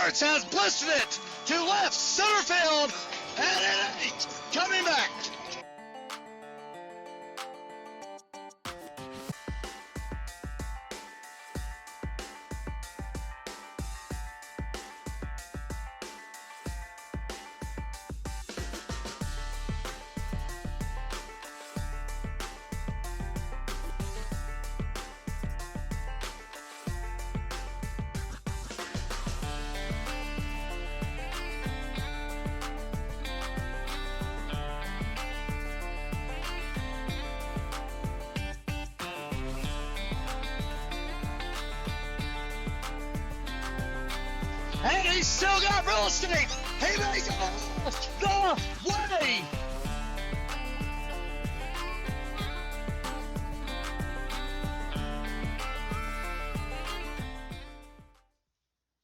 Edwards has blistered it to left center field, and it ain't coming back. And he's still got real estate. He makes it the way.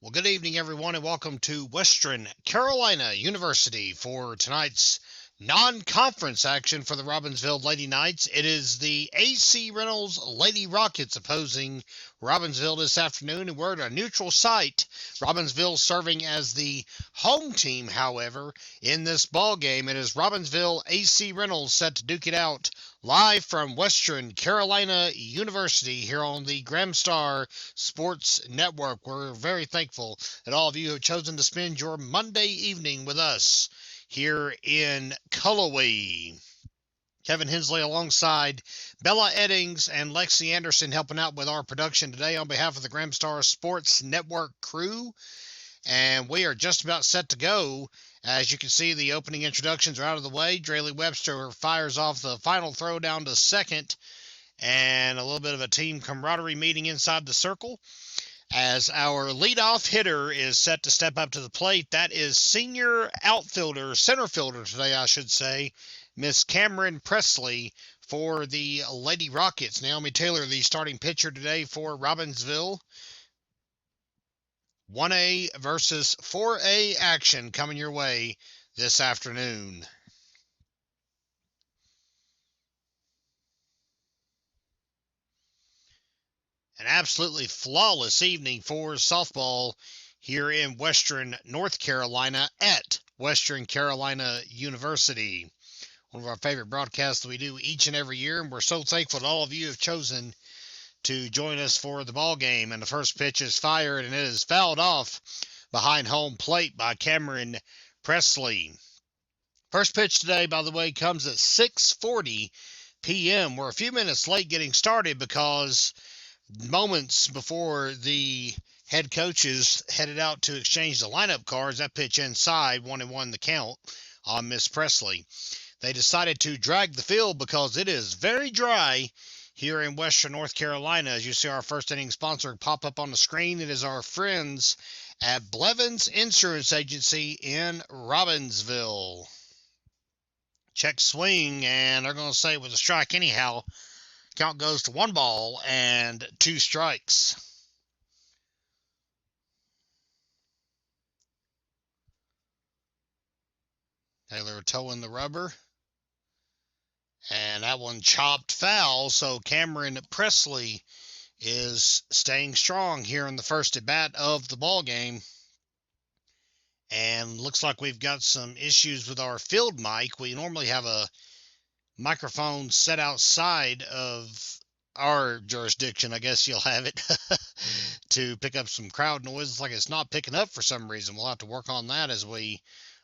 Well, good evening, everyone, and welcome to Western Carolina University for tonight's non-conference action for the Robbinsville Lady Knights. It is the AC Reynolds Lady Rockets opposing Robbinsville this afternoon, and we're at a neutral site. Robbinsville serving as the home team, however, in this ball game. It is Robbinsville AC Reynolds set to duke it out live from Western Carolina University here on the Gramstar Sports Network. We're very thankful that all of you have chosen to spend your Monday evening with us here in Cullowhee. Kevin Hensley alongside Bella Eddings and Lexi Anderson helping out with our production today on behalf of the Gramstar Sports Network crew. And we are just about set to go. As you can see, the opening introductions are out of the way. Draylee Webster fires off the final throw down to second. And a little bit of a team camaraderie meeting inside the circle. As our leadoff hitter is set to step up to the plate, that is senior center fielder today, I should say, Miss Cameron Presley for the Lady Rockets. Naomi Taylor, the starting pitcher today for Robbinsville. 1A versus 4A action coming your way this afternoon. An absolutely flawless evening for softball here in Western North Carolina at Western Carolina University. One of our favorite broadcasts that we do each and every year, and we're so thankful that all of you have chosen to join us for the ball game. And the first pitch is fired, and it is fouled off behind home plate by Cameron Presley. First pitch today, by the way, comes at 6:40 p.m. We're a few minutes late getting started because moments before the head coaches headed out to exchange the lineup cards, that pitch inside, 1-1 the count on Miss Presley. They decided to drag the field because it is very dry here in Western North Carolina. As you see our first inning sponsor pop up on the screen, it is our friends at Blevins Insurance Agency in Robbinsville. Check swing, and they're going to say it was a strike anyhow. Count goes to 1-2 strikes. Taylor towing the rubber. And that one chopped foul, so Cameron Presley is staying strong here in the first at bat of the ball game. And looks like we've got some issues with our field mic. We normally have a microphone set outside of our jurisdiction, I guess you'll have it, to pick up some crowd noise. It's like it's not picking up for some reason. We'll have to work on that as we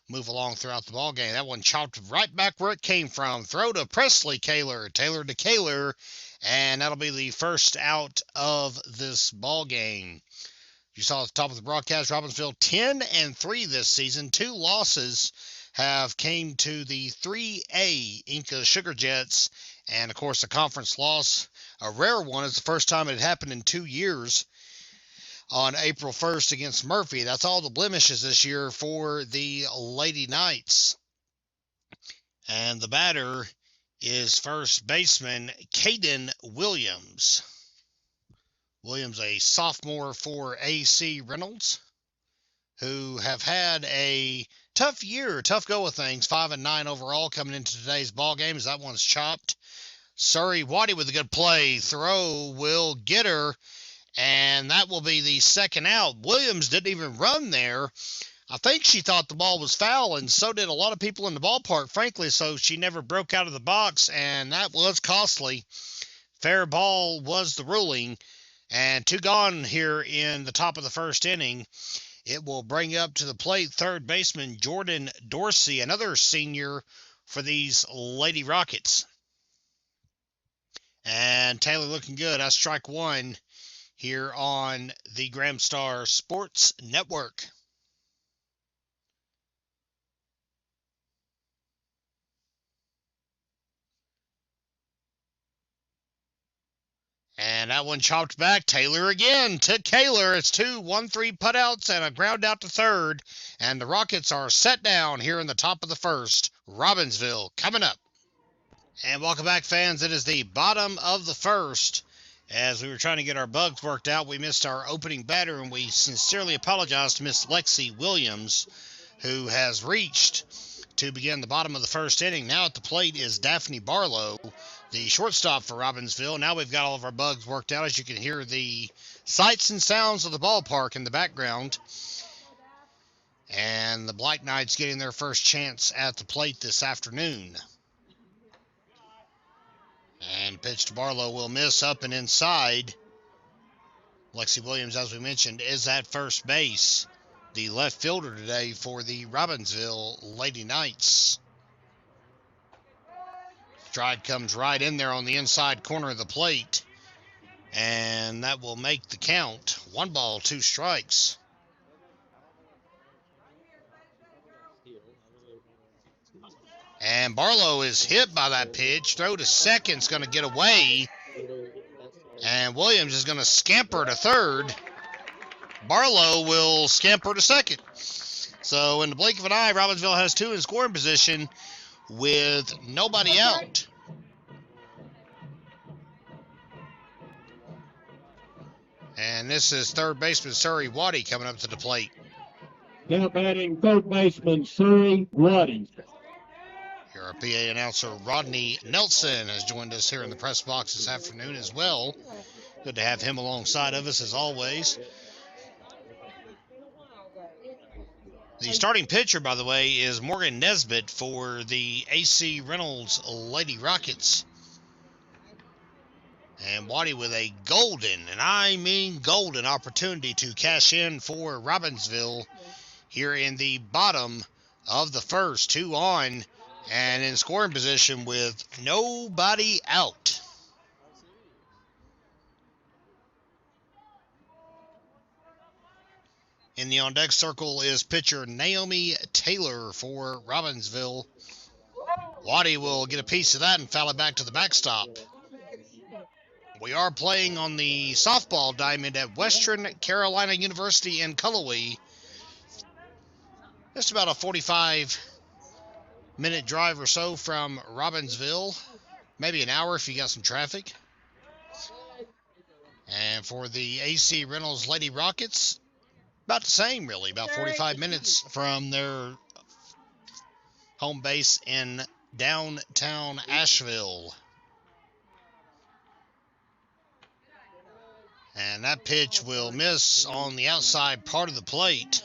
move along throughout the ball game. That one chopped right back where it came from. Throw to Presley Taylor to Kaler, and that'll be the first out of this ball game. You saw at the top of the broadcast, Robbinsville 10-3 this season. 2 losses have came to the 3A Inca Sugar Jets, and of course a conference loss, a rare one. It's the first time it had happened in 2 years on April 1st against Murphy. That's all the blemishes this year for the Lady Knights. And the batter is first baseman Caden Williams. Williams, a sophomore for AC Reynolds, who have had a tough year, tough go of things, 5-9 overall coming into today's ball game as that one's chopped. Surrey Waddy with a good play. Throw will get her, And that will be the second out. Williams didn't even run there. I think she thought the ball was foul, and so did a lot of people in the ballpark, frankly, so she never broke out of the box, and that was costly. Fair ball was the ruling, and 2 gone here in the top of the first inning. It will bring up to the plate third baseman Jordan Dorsey, another senior for these Lady Rockets. And Taylor looking good. That's strike one here on the Graham Star Sports Network. And that one chopped back. Taylor again to Kaler. It's 2 1-3 putouts and a ground out to third. And the Rockets are set down here in the top of the first. Robbinsville coming up. And welcome back, fans. It is the bottom of the first. As we were trying to get our bugs worked out, we missed our opening batter, and we sincerely apologize to Miss Lexi Williams, who has reached to begin the bottom of the first inning. Now at the plate is Daphne Barlow, the shortstop for Robbinsville. Now we've got all of our bugs worked out. As you can hear the sights and sounds of the ballpark in the background. And the Black Knights getting their first chance at the plate this afternoon. And pitch to Barlow will miss up and inside. Lexi Williams, as we mentioned, is at first base. The left fielder today for the Robbinsville Lady Knights. Stride comes right in there on the inside corner of the plate. And that will make the count. 1 ball, 2 strikes. And Barlow is hit by that pitch. Throw to second's going to get away. And Williams is going to scamper to third. Barlow will scamper to second. So in the blink of an eye, Robbinsville has 2 in scoring position with nobody out. And this is third baseman Surrey Waddy coming up to the plate. Now batting third baseman Surrey Waddy. Our PA announcer Rodney Nelson has joined us here in the press box this afternoon as well. Good to have him alongside of us as always. The starting pitcher, by the way, is Morgan Nesbitt for the AC Reynolds Lady Rockets. And Waddy with a golden, and I mean golden, opportunity to cash in for Robbinsville here in the bottom of the first. 2 on. And in scoring position with nobody out. In the on-deck circle is pitcher Naomi Taylor for Robbinsville. Waddy will get a piece of that and foul it back to the backstop. We are playing on the softball diamond at Western Carolina University in Cullowhee. Just about a 45-minute drive or so from Robbinsville. Maybe an hour if you got some traffic. And for the AC Reynolds Lady Rockets, about the same really. About 45 minutes from their home base in downtown Asheville. And that pitch will miss on the outside part of the plate.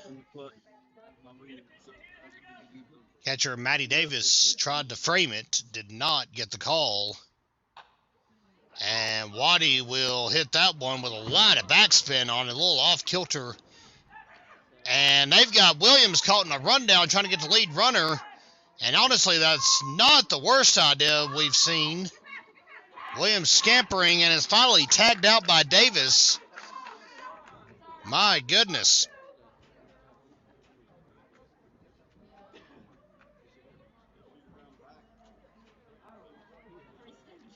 Catcher Maddie Davis tried to frame it, did not get the call. And Waddy will hit that one with a lot of backspin on it, a little off-kilter. And they've got Williams caught in a rundown trying to get the lead runner. And honestly, that's not the worst idea we've seen. Williams scampering and is finally tagged out by Davis. My goodness.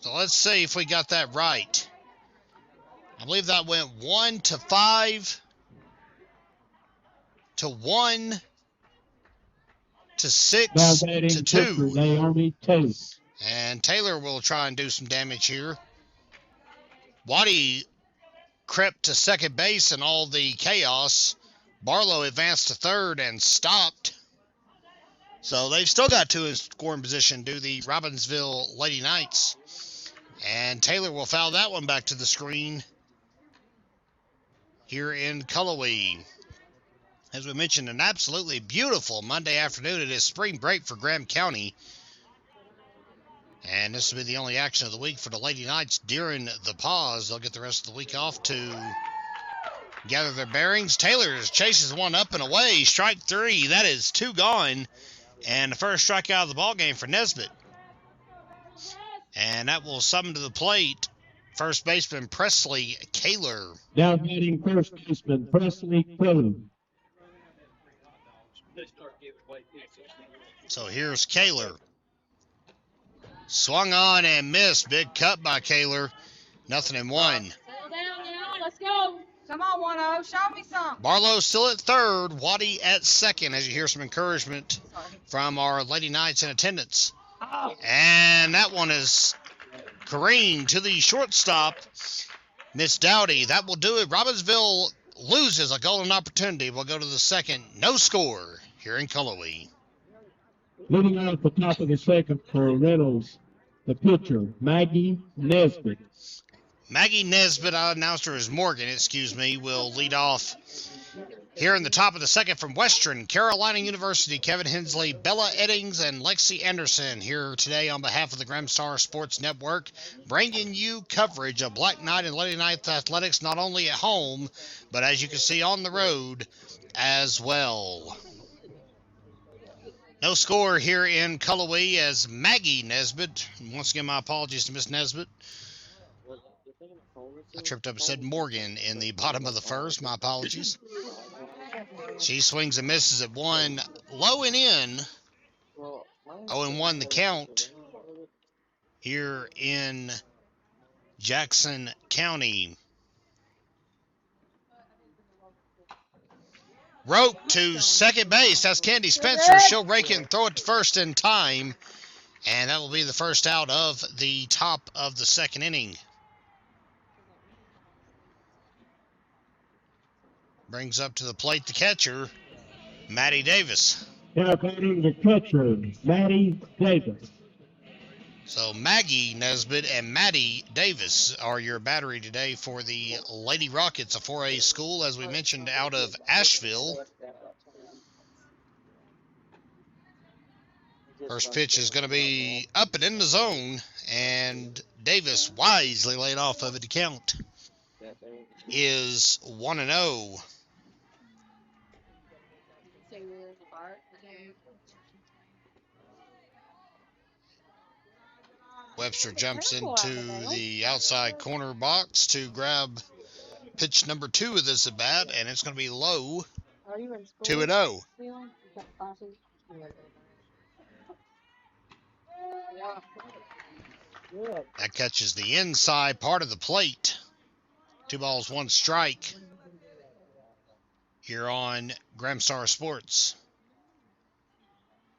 So let's see if we got that right. I believe that went 1-5 to 1 to 6 to 2. Naomi Taylor. And Taylor will try and do some damage here. Waddy crept to second base in all the chaos. Barlow advanced to third and stopped. So they've still got 2 in scoring position, do the Robbinsville Lady Knights. And Taylor will foul that one back to the screen. here in Cullowhee. As we mentioned, an absolutely beautiful Monday afternoon. It is spring break for Graham County. And this will be the only action of the week for the Lady Knights during the pause. They'll get the rest of the week off to gather their bearings. Taylor chases one up and away. Strike three. That is two gone. And the first strikeout of the ballgame for Nesbitt. And that will summon to the plate first baseman Presley Kaler. Now batting first baseman Presley Kaler. So here's Kaler. Swung on and missed. Big cut by Kaler. 0-1. Settle down now. Let's go. Come on, 1-0. Show me some. Barlow still at third. Waddy at second as you hear some encouragement from our Lady Knights in attendance. And that one is careened to the shortstop, Miss Dowdy. That will do it. Robbinsville loses a golden opportunity. We'll go to the second. No score here in Cullowhee. Leading off the top of the second for Reynolds, the pitcher, Maggie Nesbitt. Maggie Nesbitt, I announced her as Morgan, will lead off here in the top of the second from Western Carolina University. Kevin Hensley, Bella Eddings, and Lexi Anderson here today on behalf of the Gramstar Sports Network, bringing you coverage of Black Knight and Lady Knight athletics not only at home, but as you can see on the road as well. No score here in Cullowhee as Maggie Nesbitt. Once again, my apologies to Miss Nesbitt. I tripped up and said Morgan in the bottom of the first. My apologies. She swings and misses at one. Low and in. 0-1 the count here in Jackson County. Rope to second base. That's Candy Spencer. She'll rake it and throw it to first in time. And that will be the first out of the top of the second inning. Brings up to the plate the catcher, Maddie Davis. Now batting the catcher, Maddie Davis. So Maggie Nesbitt and Maddie Davis are your battery today for the Lady Rockets, a 4A school, as we mentioned, out of Asheville. First pitch is going to be up and in the zone, and Davis wisely laid off of it. The count is 1-0. Webster jumps into the outside corner box to grab pitch number 2 of this at bat, and it's going to be low. 2-0. That catches the inside part of the plate. 2 balls, 1 strike here on Gramstar Sports.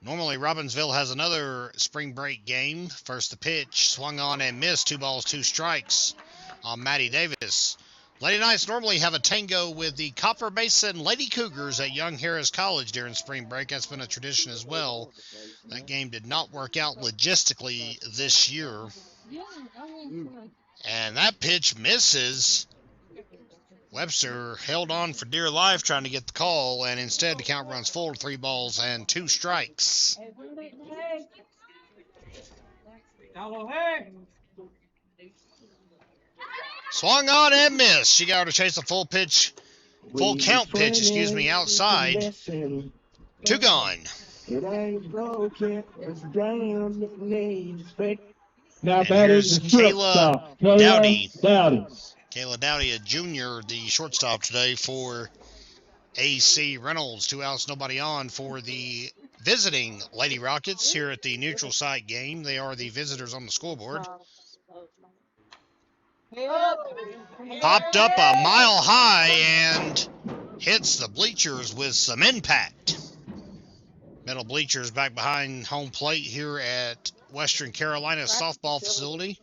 Normally, Robbinsville has another spring break game. First the pitch, swung on and missed. 2 balls, 2 strikes on Maddie Davis. Lady Knights normally have a tango with the Copper Basin Lady Cougars at Young Harris College during spring break. That's been a tradition as well. That game did not work out logistically this year. And that pitch misses. Webster held on for dear life trying to get the call, and instead the count runs full to 3 balls and 2 strikes. Swung on and missed. She got her to chase a full count pitch, outside. 2 gone. Now And batting here's the Kayla shortstop, Dowdy. Kayla Dowdy, a junior, the shortstop today for AC Reynolds. 2 outs, nobody on for the visiting Lady Rockets here at the neutral site game. They are the visitors on the scoreboard. Popped up a mile high and hits the bleachers with some impact. Metal bleachers back behind home plate here at Western Carolina softball facility.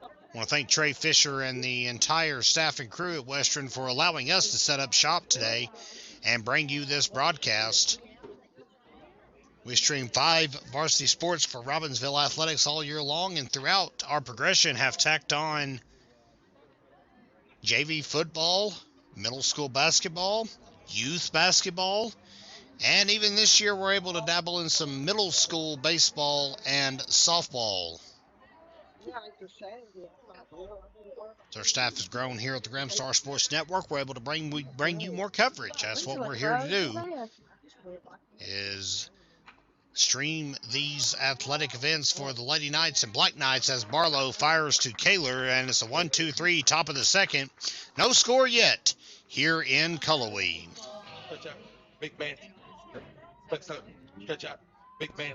I want to thank Trey Fisher and the entire staff and crew at Western for allowing us to set up shop today and bring you this broadcast. We stream 5 varsity sports for Robbinsville Athletics all year long, and throughout our progression have tacked on JV football, middle school basketball, youth basketball, and even this year we're able to dabble in some middle school baseball and softball. As our staff has grown here at the Gramstar Sports Network, we're able to bring you more coverage. That's what we're here to do, is stream these athletic events for the Lady Knights and Black Knights as Barlow fires to Kaler, and it's a 1-2-3, top of the second. No score yet here in Cullowhee. Big man. Catch up. Big man.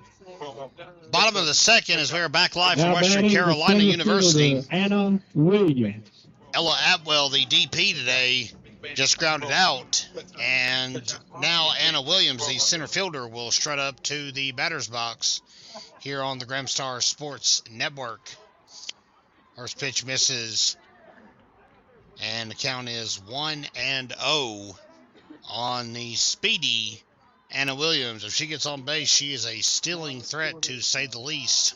Bottom of the second as we are back live from Now Western batting the Carolina center University. fielder, Anna Williams. Ella Atwell, the DP today, just grounded out. And now Anna Williams, the center fielder, will strut up to the batter's box here on the Gramstar Sports Network. First pitch misses, and the count is 1-0 on the speedy Anna Williams. If she gets on base, she is a stealing threat, to say the least.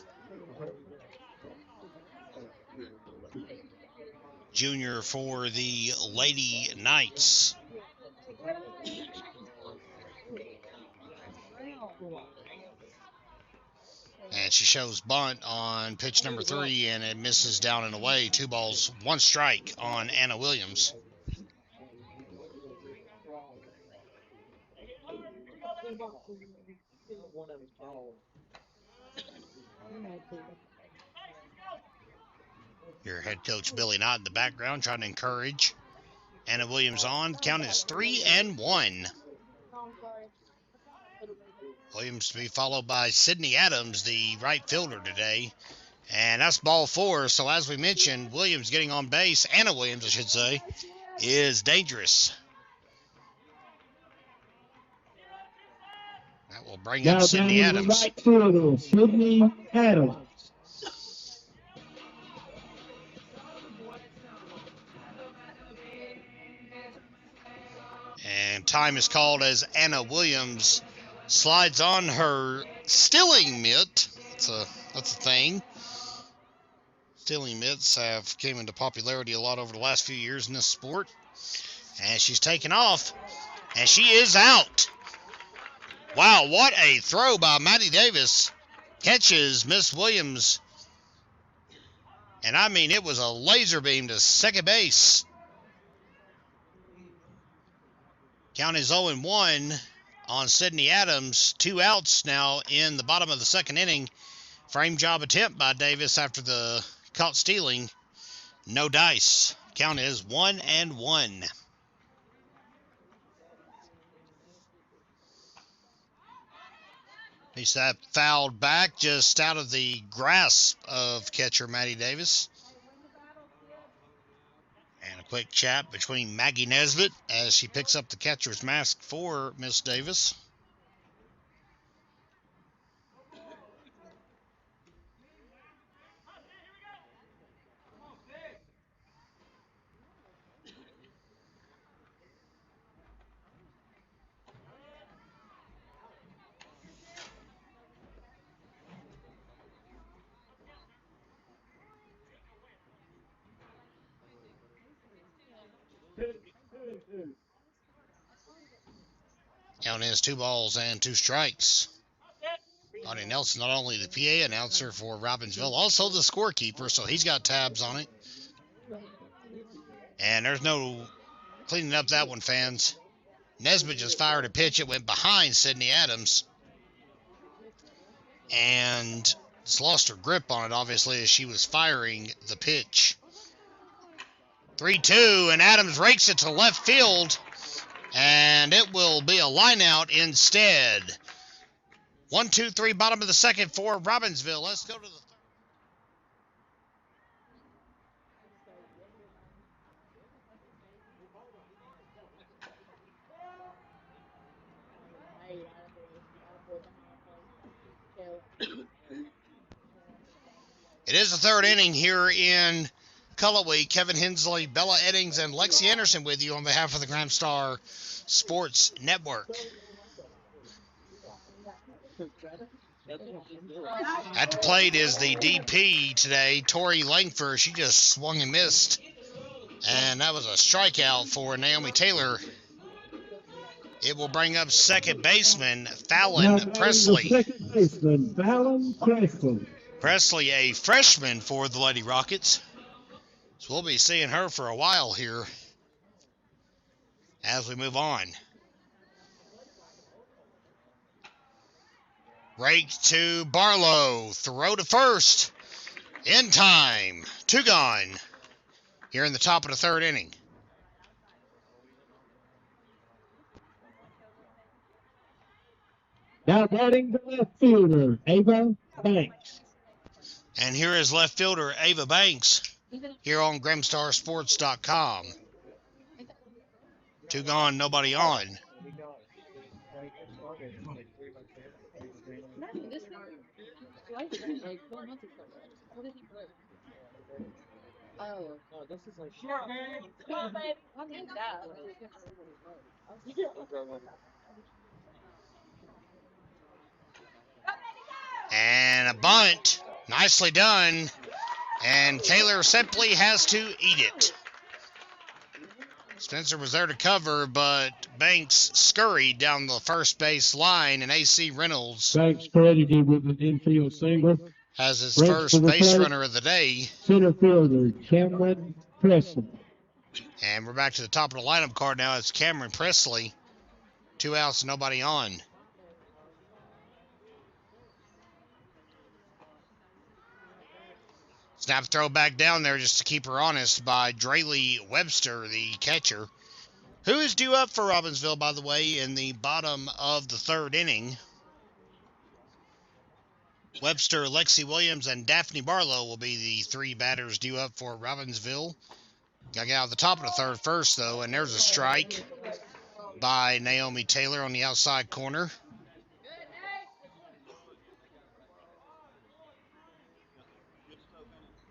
Junior for the Lady Knights. And she shows bunt on pitch number 3, and it misses down and away. 2 balls, 1 strike on Anna Williams. Your head coach Billy Knott in the background trying to encourage Anna Williams on. Count is 3-1. Williams to be followed by Sydney Adams, the right fielder today. And that's ball 4. So as we mentioned, Williams getting on base, Anna Williams I should say, is dangerous. That will bring up Sydney Adams. Right fielder, Sydney Adams. And time is called as Anna Williams slides on her stealing mitt. That's a thing. Stealing mitts have came into popularity a lot over the last few years in this sport. And she's taken off. And she is out. Wow, what a throw by Maddie Davis. Catches Miss Williams. And I mean, it was a laser beam to second base. Count is 0-1 on Sydney Adams. 2 outs now in the bottom of the second inning. Frame job attempt by Davis after the caught stealing. No dice. Count is 1-1. Piece that fouled back just out of the grasp of catcher Maddie Davis. And a quick chat between Maggie Nesbitt as she picks up the catcher's mask for Miss Davis. Count is 2 balls and 2 strikes. Bonnie Nelson, not only the PA announcer for Robbinsville, also the scorekeeper, so he's got tabs on it. And there's no cleaning up that one, fans. Nesbitt just fired a pitch. It went behind Sydney Adams. And it's lost her grip on it, obviously, as she was firing the pitch. 3-2, and Adams rakes it to left field. And it will be a line out instead. 1-2-3, bottom of the second for Robbinsville. Let's go to the third. It is the third inning here in Cullowhee. Kevin Hensley, Bella Eddings, and Lexi Anderson with you on behalf of the Gramstar Sports Network. At the plate is the DP today, Tori Langford. She just swung and missed And that was a strikeout for Naomi Taylor. It will bring up second baseman Fallon Now, Presley. second baseman, Fallon Presley. Presley, a freshman for the Lady Rockets. So we'll be seeing her for a while here as we move on. Rake to Barlow. Throw to first. In time. 2 gone here in the top of the third inning. Now batting the left fielder, Ava Banks. And here is left fielder Ava Banks here on GrimstarSports.com. 2 gone, nobody on. And a bunt. Nicely done. And Taylor simply has to eat it. Spencer was there to cover, but Banks scurried down the first base line, and AC Reynolds Banks credited with an infield single. has his Brings first to the base plate. runner of the day. Center fielder, Cameron Presley. And we're back to the top of the lineup card now. It's Cameron Presley. 2 outs, nobody on. Snap throw back down there just to keep her honest by Draylee Webster, the catcher, who is due up for Robbinsville, by the way, in the bottom of the third inning. Webster, Lexi Williams, and Daphne Barlow will be the 3 batters due up for Robbinsville. Got to get out of the top of the third first, though, and there's a strike by Naomi Taylor on the outside corner.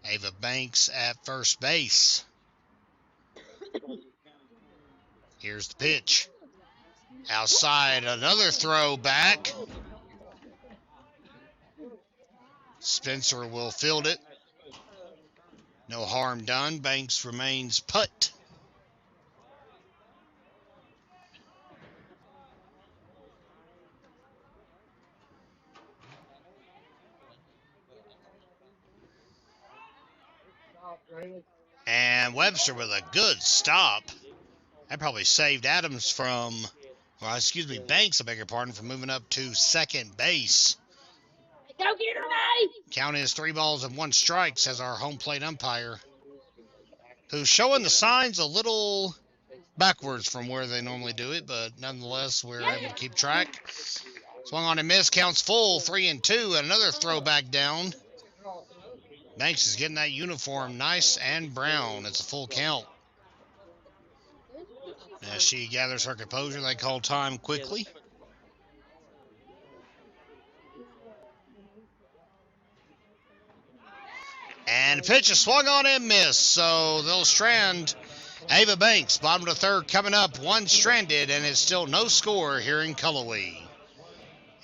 Ava Banks at first base. Here's the pitch. Outside, another throw back. Spencer will field it. No harm done. Banks remains put. And Webster with a good stop. That probably saved Adams from, Banks, I beg your pardon, from moving up to second base. Go get her, Nate! Count is 3 balls and 1 strike, says our home plate umpire, who's showing the signs a little backwards from where they normally do it, but nonetheless, we're able to keep track. Swung on and missed, counts full, 3-2, and another throw back down. Banks is getting that uniform nice and brown. It's a full count. As she gathers her composure, they call time quickly. And the pitch is swung on and missed, so they'll strand Ava Banks. Bottom of the third coming up, 1 stranded, and it's still no score here in Cullowhee.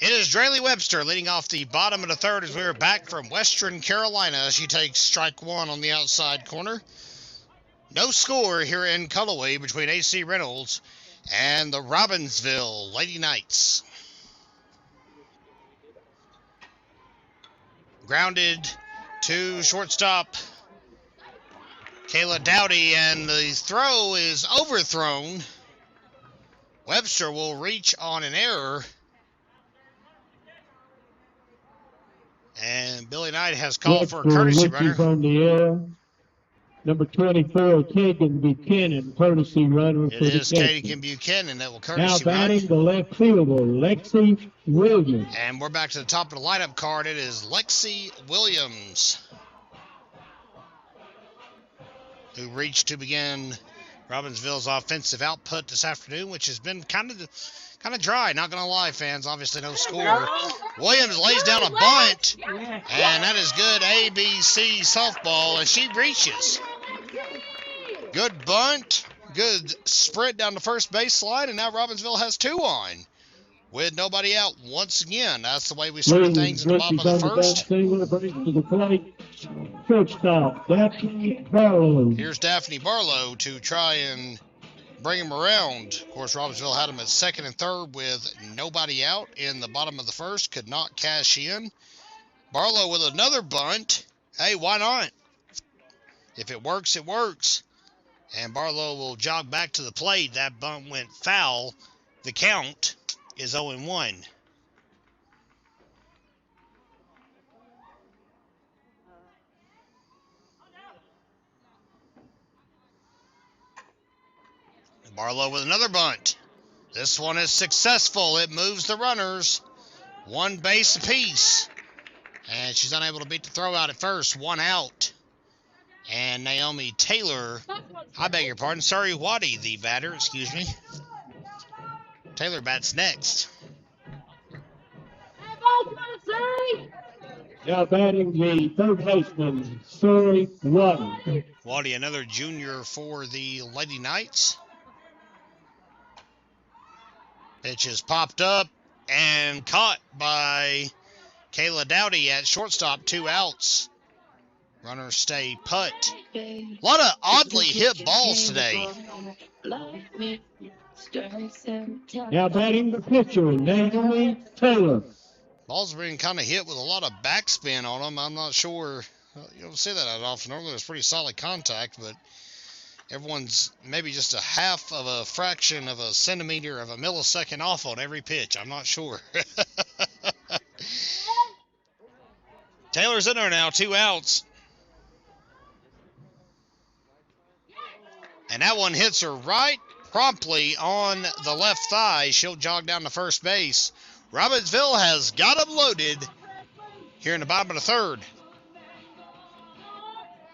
It is Draylee Webster leading off the bottom of the third as we are back from Western Carolina. She takes strike 1 on the outside corner. No score here in Cullowhee between AC Reynolds and the Robbinsville Lady Knights. Grounded to shortstop Kayla Dowdy, and the throw is overthrown. Webster will reach on an error. And Billy Knight has called for a courtesy runner. From the air. Number 24, Kagan Buchanan, courtesy runner It for the is Cats. Kagan Buchanan that will Now courtesy batting run. the left fielder, Lexi Williams. And we're back to the top of the lineup card. It is Lexi Williams, who reached to begin Robbinsville's offensive output this afternoon, which has been kind of dry, not going to lie, fans. Obviously no score. Williams lays down a bunt, and that is good ABC softball, and she reaches. Good bunt, good sprint down the first baseline, and now Robbinsville has 2 on with nobody out once again. That's the way we started things in the bottom of the first. Single brings to the plate, Shortstop, Daphne Barlow. Here's Daphne Barlow to try and bring him around. Of course, Robbinsville had him at second and third with nobody out in the bottom of the first. Could not cash in. Barlow with another bunt. Hey, why not? If it works, it works. And Barlow will jog back to the plate. That bunt went foul. The count is 0-1. Barlow with another bunt. This one is successful. It moves the runners. One base apiece. And she's unable to beat the throw out at first. One out. And Naomi Taylor, I beg your pardon, Sari Waddy, the batter, excuse me. Taylor bats next. Now batting the third baseman, Sari Waddy. Waddy, another junior for the Lady Knights. Pitch is popped up and caught by Kayla Dowdy at shortstop, 2 outs. Runners stay put. A lot of oddly hit balls today. Now batting the pitcher, Naomi Taylor. Balls are being kind of hit with a lot of backspin on them. I'm not sure. You don't see that often. Normally it's pretty solid contact, but everyone's maybe just a half of a fraction of a centimeter of a millisecond off on every pitch. I'm not sure. Taylor's in there now, 2 outs. And that one hits her right promptly on the left thigh. She'll jog down to first base. Robbinsville has got them loaded here in the bottom of the third.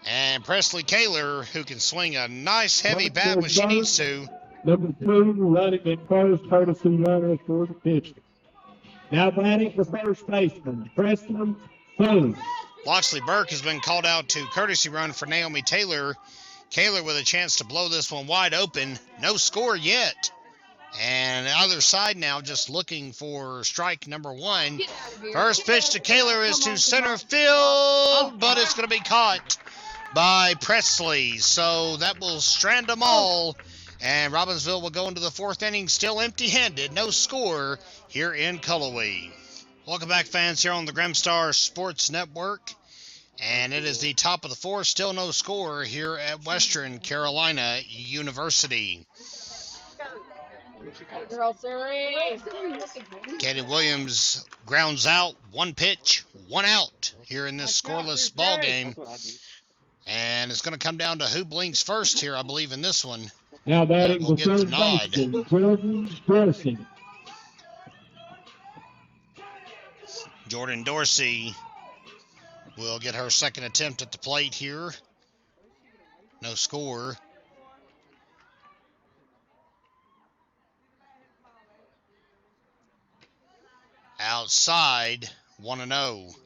And Presley Kaler, who can swing a nice heavy bat when she needs to. Number 2, running at first, courtesy runner for the pitcher. Now batting the first baseman, Preston Boone. Loxley Burke has been called out to courtesy run for Naomi Taylor. Kaler with a chance to blow this one wide open. No score yet. And the other side now just looking for strike number 1. First pitch to Kaler is to center field, but it's going to be caught by Presley. So that will strand them all. And Robbinsville will go into the 4th inning still empty-handed. No score here in Cullowhee. Welcome back, fans, here on the Grimstar Sports Network. And it is the top of the 4th, still no score here at Western Carolina University. Katie Williams grounds out, 1 pitch, 1 out here in this scoreless ball game. And it's going to come down to who blinks first here, I believe, in this one. Now batting We'll the get the third nod. baseman, Jordan Dorsey. Jordan Dorsey will get her second attempt at the plate here. No score. Outside, 1-0.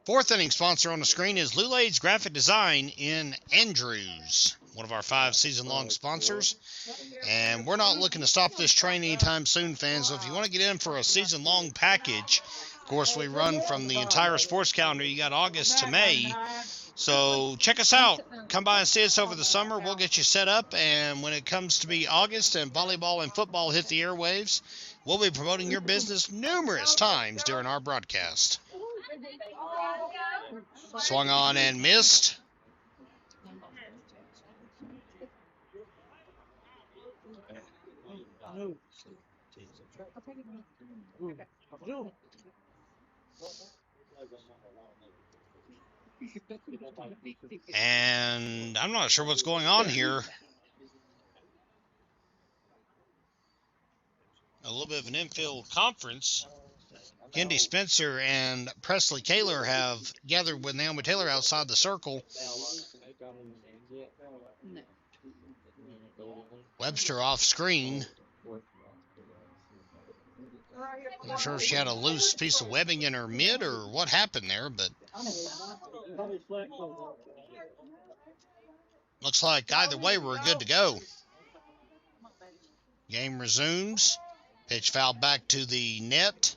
4th inning sponsor on the screen is Lulade's Graphic Design in Andrews, one of our 5 season-long sponsors. And we're not looking to stop this train anytime soon, fans. So if you want to get in for a season-long package, of course, we run from the entire sports calendar. You got August to May. So check us out. Come by and see us over the summer. We'll get you set up. And when it comes to be August and volleyball and football hit the airwaves, we'll be promoting your business numerous times during our broadcast. Swung on and missed. And I'm not sure what's going on here. A little bit of an infield conference. Kendi Spencer and Presley Kaler have gathered with Naomi Taylor outside the circle. Webster off screen. I'm not sure if she had a loose piece of webbing in her mid or what happened there, but looks like either way we're good to go. Game resumes. Pitch foul back to the net.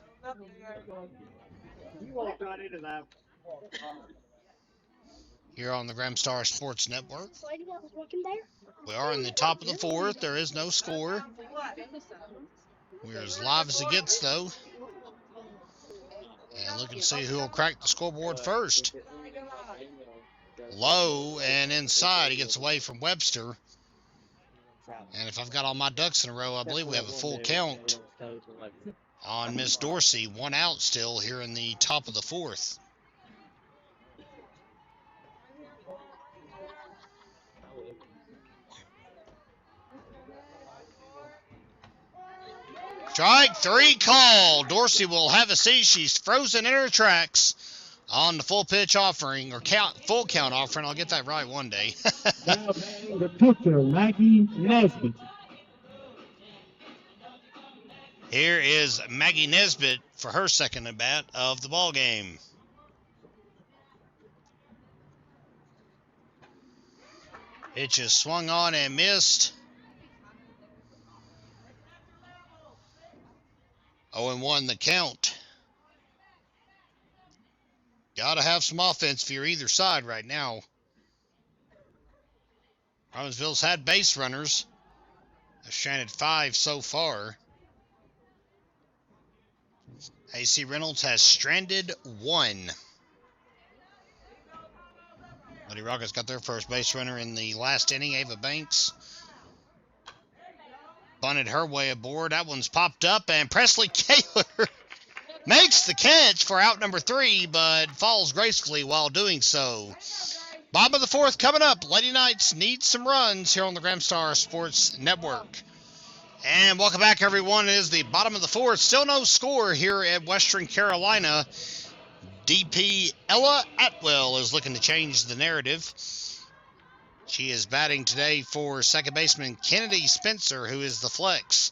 here on the Gramstar Sports Network. We are in the top of the fourth. There is no score. We're as live as it gets, though. And looking to see who will crack the scoreboard first. Low and inside. He gets away from Webster. And if I've got all my ducks in a row, I believe we have a full count on Miss Dorsey. 1 out still here in the top of the fourth. Strike 3 call. Dorsey will have a seat. She's frozen in her tracks on the full pitch offering, or full count offering. I'll get that right one day. Now batting the pitcher, Maggie Nesbitt. Here is Maggie Nesbitt for her second at bat of the ball game. Pitch is swung on and missed. 0-1 the count. Got to have some offense for either side right now. Robbinsville's had base runners. They've stranded 5 so far. AC Reynolds has stranded 1. Lady Rockets got their first base runner in the last inning. Ava Banks bunted her way aboard. That one's popped up, and Presley Kaler makes the catch for out number 3, but falls gracefully while doing so. Bottom of the fourth coming up. Lady Knights need some runs here on the Gramstar Sports Network. And welcome back, everyone. It is the bottom of the fourth. Still no score here at Western Carolina. DP Ella Atwell is looking to change the narrative. She is batting today for second baseman Kennedy Spencer, who is the flex.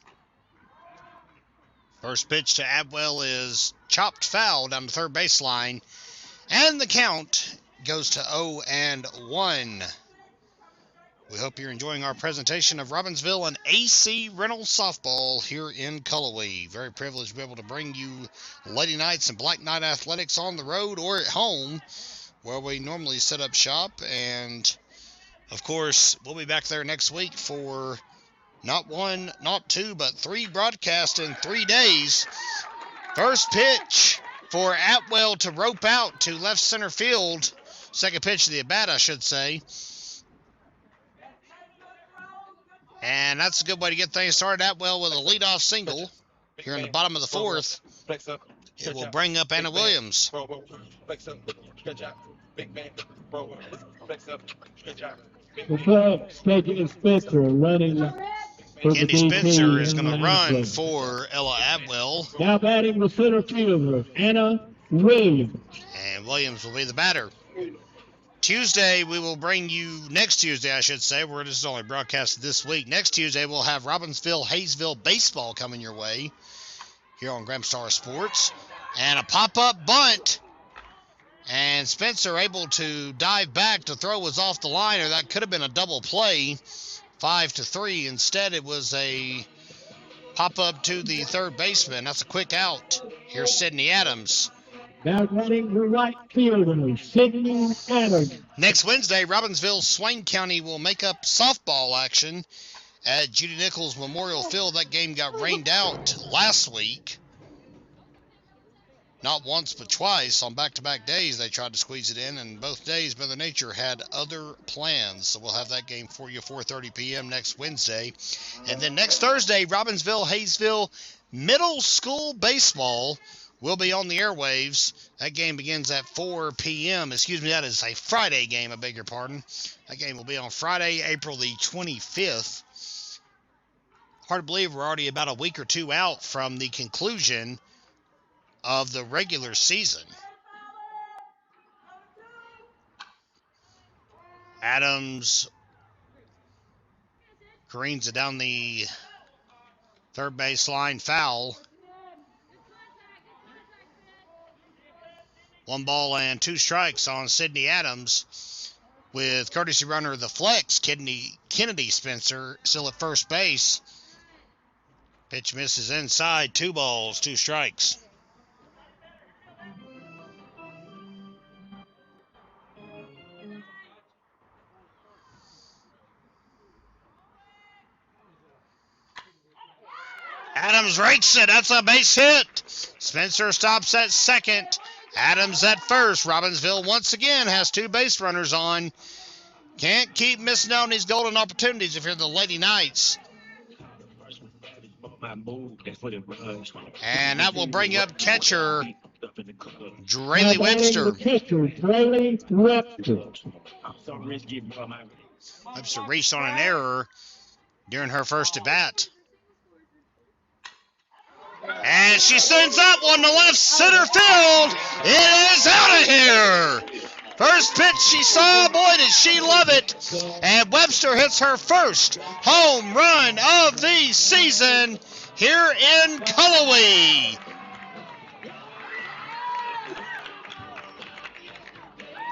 First pitch to Atwell is chopped foul down the third baseline. And the count goes to 0-1. We hope you're enjoying our presentation of Robbinsville and AC Reynolds softball here in Cullowhee. Very privileged to be able to bring you Lady Knights and Black Knight athletics on the road or at home, where we normally set up shop. And, of course, we'll be back there next week for not 1, not 2, but 3 broadcasts in 3 days. First pitch for Atwell to rope out to left center field. Second pitch of the at-bat, I should say. And that's a good way to get things started. Atwell with a leadoff single here in the bottom of the fourth. It will bring up Anna Williams. The club, Kennedy Spencer, running for the Candy DP Spencer is in going to the run ninth. for Ella Atwell. Now batting the center fielder, Anna Williams. And Williams will be the batter. Tuesday, we will bring you, next Tuesday, I should say, where this is only broadcasted this week. Next Tuesday, we'll have Robbinsville, Hayesville baseball coming your way here on Gramstar Sports. And a pop-up bunt. And Spencer able to dive back. The throw was off the line, or that could have been a double play, 5-3. Instead, it was a pop-up to the third baseman. That's a quick out. Here's Sydney Adams. Now running the right fielder, Sydney Adams. Next Wednesday, Robbinsville, Swain County will make up softball action at Judy Nichols Memorial Field. That game got rained out last week. Not once, but twice on back-to-back days they tried to squeeze it in, and both days Mother Nature had other plans. So we'll have that game for you 4:30 p.m. next Wednesday. And then next Thursday, Robbinsville, Hayesville Middle School Baseball will be on the airwaves. That game begins at 4 p.m. Excuse me, that is a Friday game, I beg your pardon. That game will be on Friday, April the 25th. Hard to believe we're already about a week or two out from the conclusion of the regular season. Adams careens it down the third baseline, foul. 1 ball and 2 strikes on Sydney Adams, with courtesy runner the flex, Kennedy Spencer, still at first base. Pitch misses inside, 2 balls, 2 strikes. Williams rakes it. That's a base hit. Spencer stops at second. Adams at first. Robbinsville once again has 2 base runners on. Can't keep missing out on these golden opportunities if you're the Lady Knights. And that will bring up catcher Drayley Webster. Webster reached on an error during her first at bat. And she sends that one to left center field. It is out of here. First pitch she saw, boy, did she love it. And Webster hits her first home run of the season here in Cullowhee.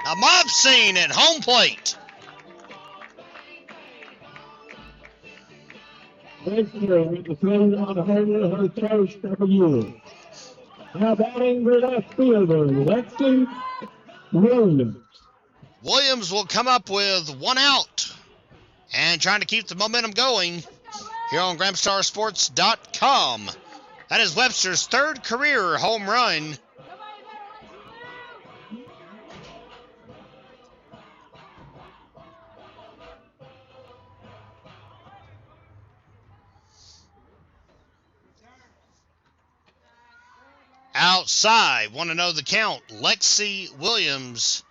A mob scene at home plate. Webster with the throw on her first of the year. Now batting for left fielder, Lexi Williams. Williams will come up with 1 out and trying to keep the momentum going here on GramstarSports.com. That is Webster's 3rd career home run. Outside, want to know the count. Lexi Williams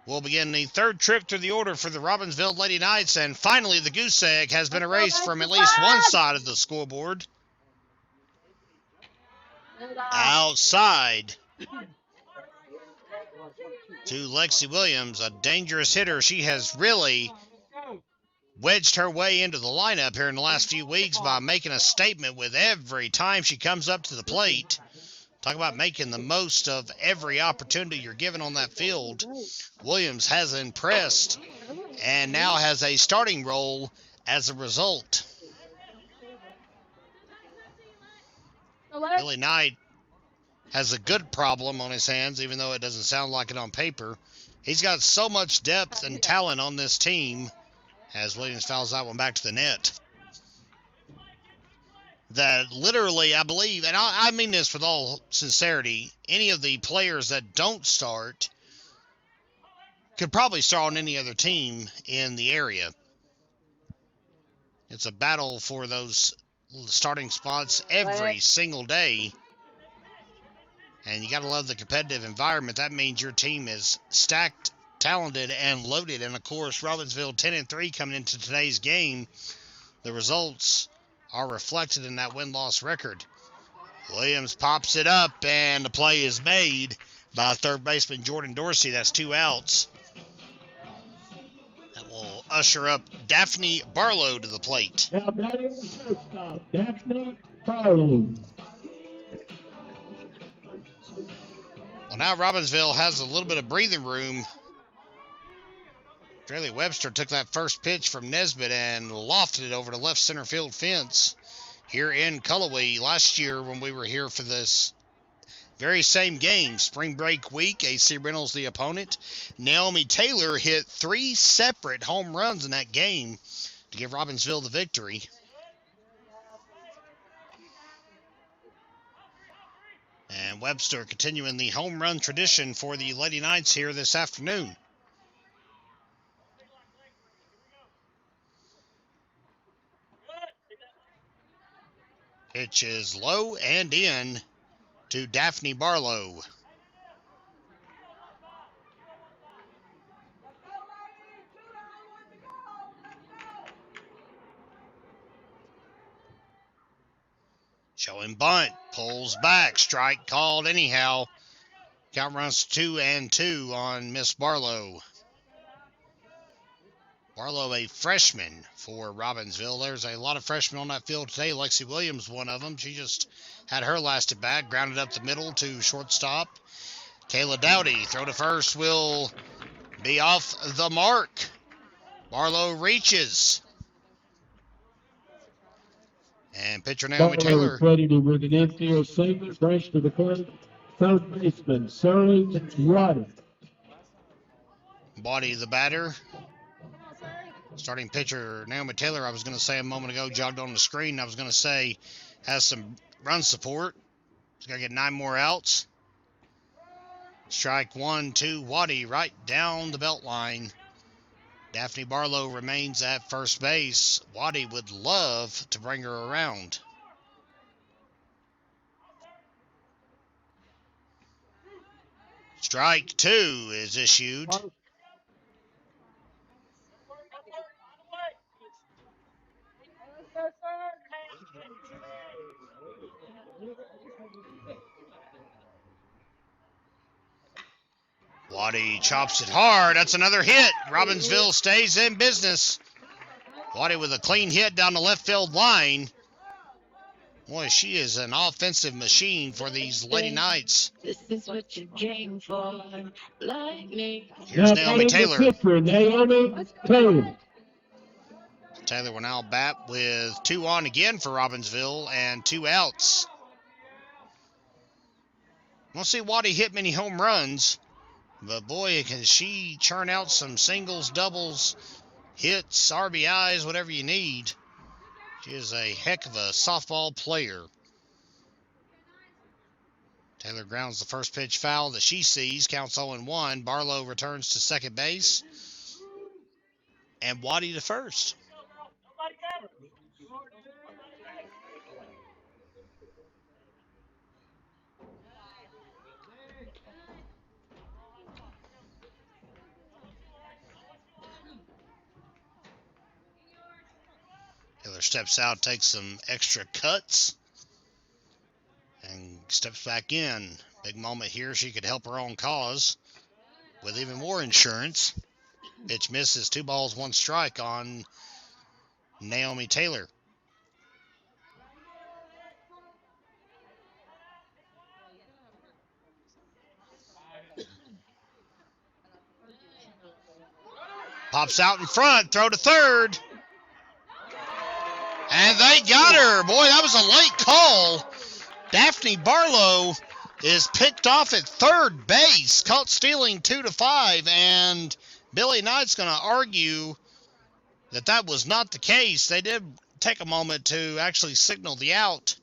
will begin the 3rd trip through the order for the Robbinsville Lady Knights, and finally the goose egg has been erased from at least one side of the scoreboard. Outside to Lexi Williams, a dangerous hitter. She has really wedged her way into the lineup here in the last few weeks by making a statement with every time she comes up to the plate. Talk about making the most of every opportunity you're given on that field. Williams has impressed and now has a starting role as a result. Billy Knight has a good problem on his hands, even though it doesn't sound like it on paper. He's got so much depth and talent on this team, as Williams fouls that one back to the net, that literally, I believe, and I mean this with all sincerity, any of the players that don't start could probably start on any other team in the area. It's a battle for those starting spots every single day. And you got to love the competitive environment. That means your team is stacked, talented, and loaded. And, of course, Robbinsville 10-3 coming into today's game. The results are reflected in that win-loss record. Williams pops it up, and the play is made by third baseman Jordan Dorsey. That's 2 outs. That will usher up Daphne Barlow to the plate. Now batting the shortstop, Daphne Barlow. Well, now Robbinsville has a little bit of breathing room. Drayley Webster took that first pitch from Nesbitt and lofted it over the left center field fence here in Cullowhee. Last year when we were here for this very same game, spring break week, AC Reynolds the opponent, Naomi Taylor hit 3 separate home runs in that game to give Robbinsville the victory. And Webster continuing the home run tradition for the Lady Knights here this afternoon. Pitch is low and in to Daphne Barlow. Showing bunt, pulls back, strike called anyhow. Count runs 2-2 on Miss Barlow. Barlow, a freshman for Robbinsville. There's a lot of freshmen on that field today. Lexi Williams, one of them. She just had her last at bat, grounded up the middle to shortstop. Kayla Dowdy, throw to first, will be off the mark. Barlow reaches. And pitcher Naomi Taylor. Credited with an infield single, brings to the plate. Third baseman, Sterling Roddy. Body the batter. Starting pitcher Naomi Taylor, I was going to say a moment ago, jogged on the screen. I was going to say has some run support. He's got to get 9 more outs. Strike 1, 2, Waddy right down the belt line. Daphne Barlow remains at first base. Waddy would love to bring her around. Strike 2 is issued. Waddy chops it hard. That's another hit. Robbinsville stays in business. Waddy with a clean hit down the left field line. Boy, she is an offensive machine for these Lady Knights. This is what you came for. Lightning. Here's Now Naomi batting the Taylor. pitcher, Naomi Taylor. Taylor will now bat with 2 on again for Robbinsville and 2 outs. We'll see Waddy hit many home runs, but boy, can she churn out some singles, doubles, hits, RBIs, whatever you need. She is a heck of a softball player. Taylor grounds the first pitch foul that she sees. Counts 0-1. Barlow returns to second base. And Waddy to first. Taylor steps out, takes some extra cuts, and steps back in. Big moment here. She could help her own cause with even more insurance. Pitch misses. 2 balls, 1 strike on Naomi Taylor. Pops out in front. Throw to third. And they got her. Boy, that was a late call. Daphne Barlow is picked off at third base, caught stealing 2-5, and Billy Knight's going to argue that that was not the case. They did take a moment to actually signal the out,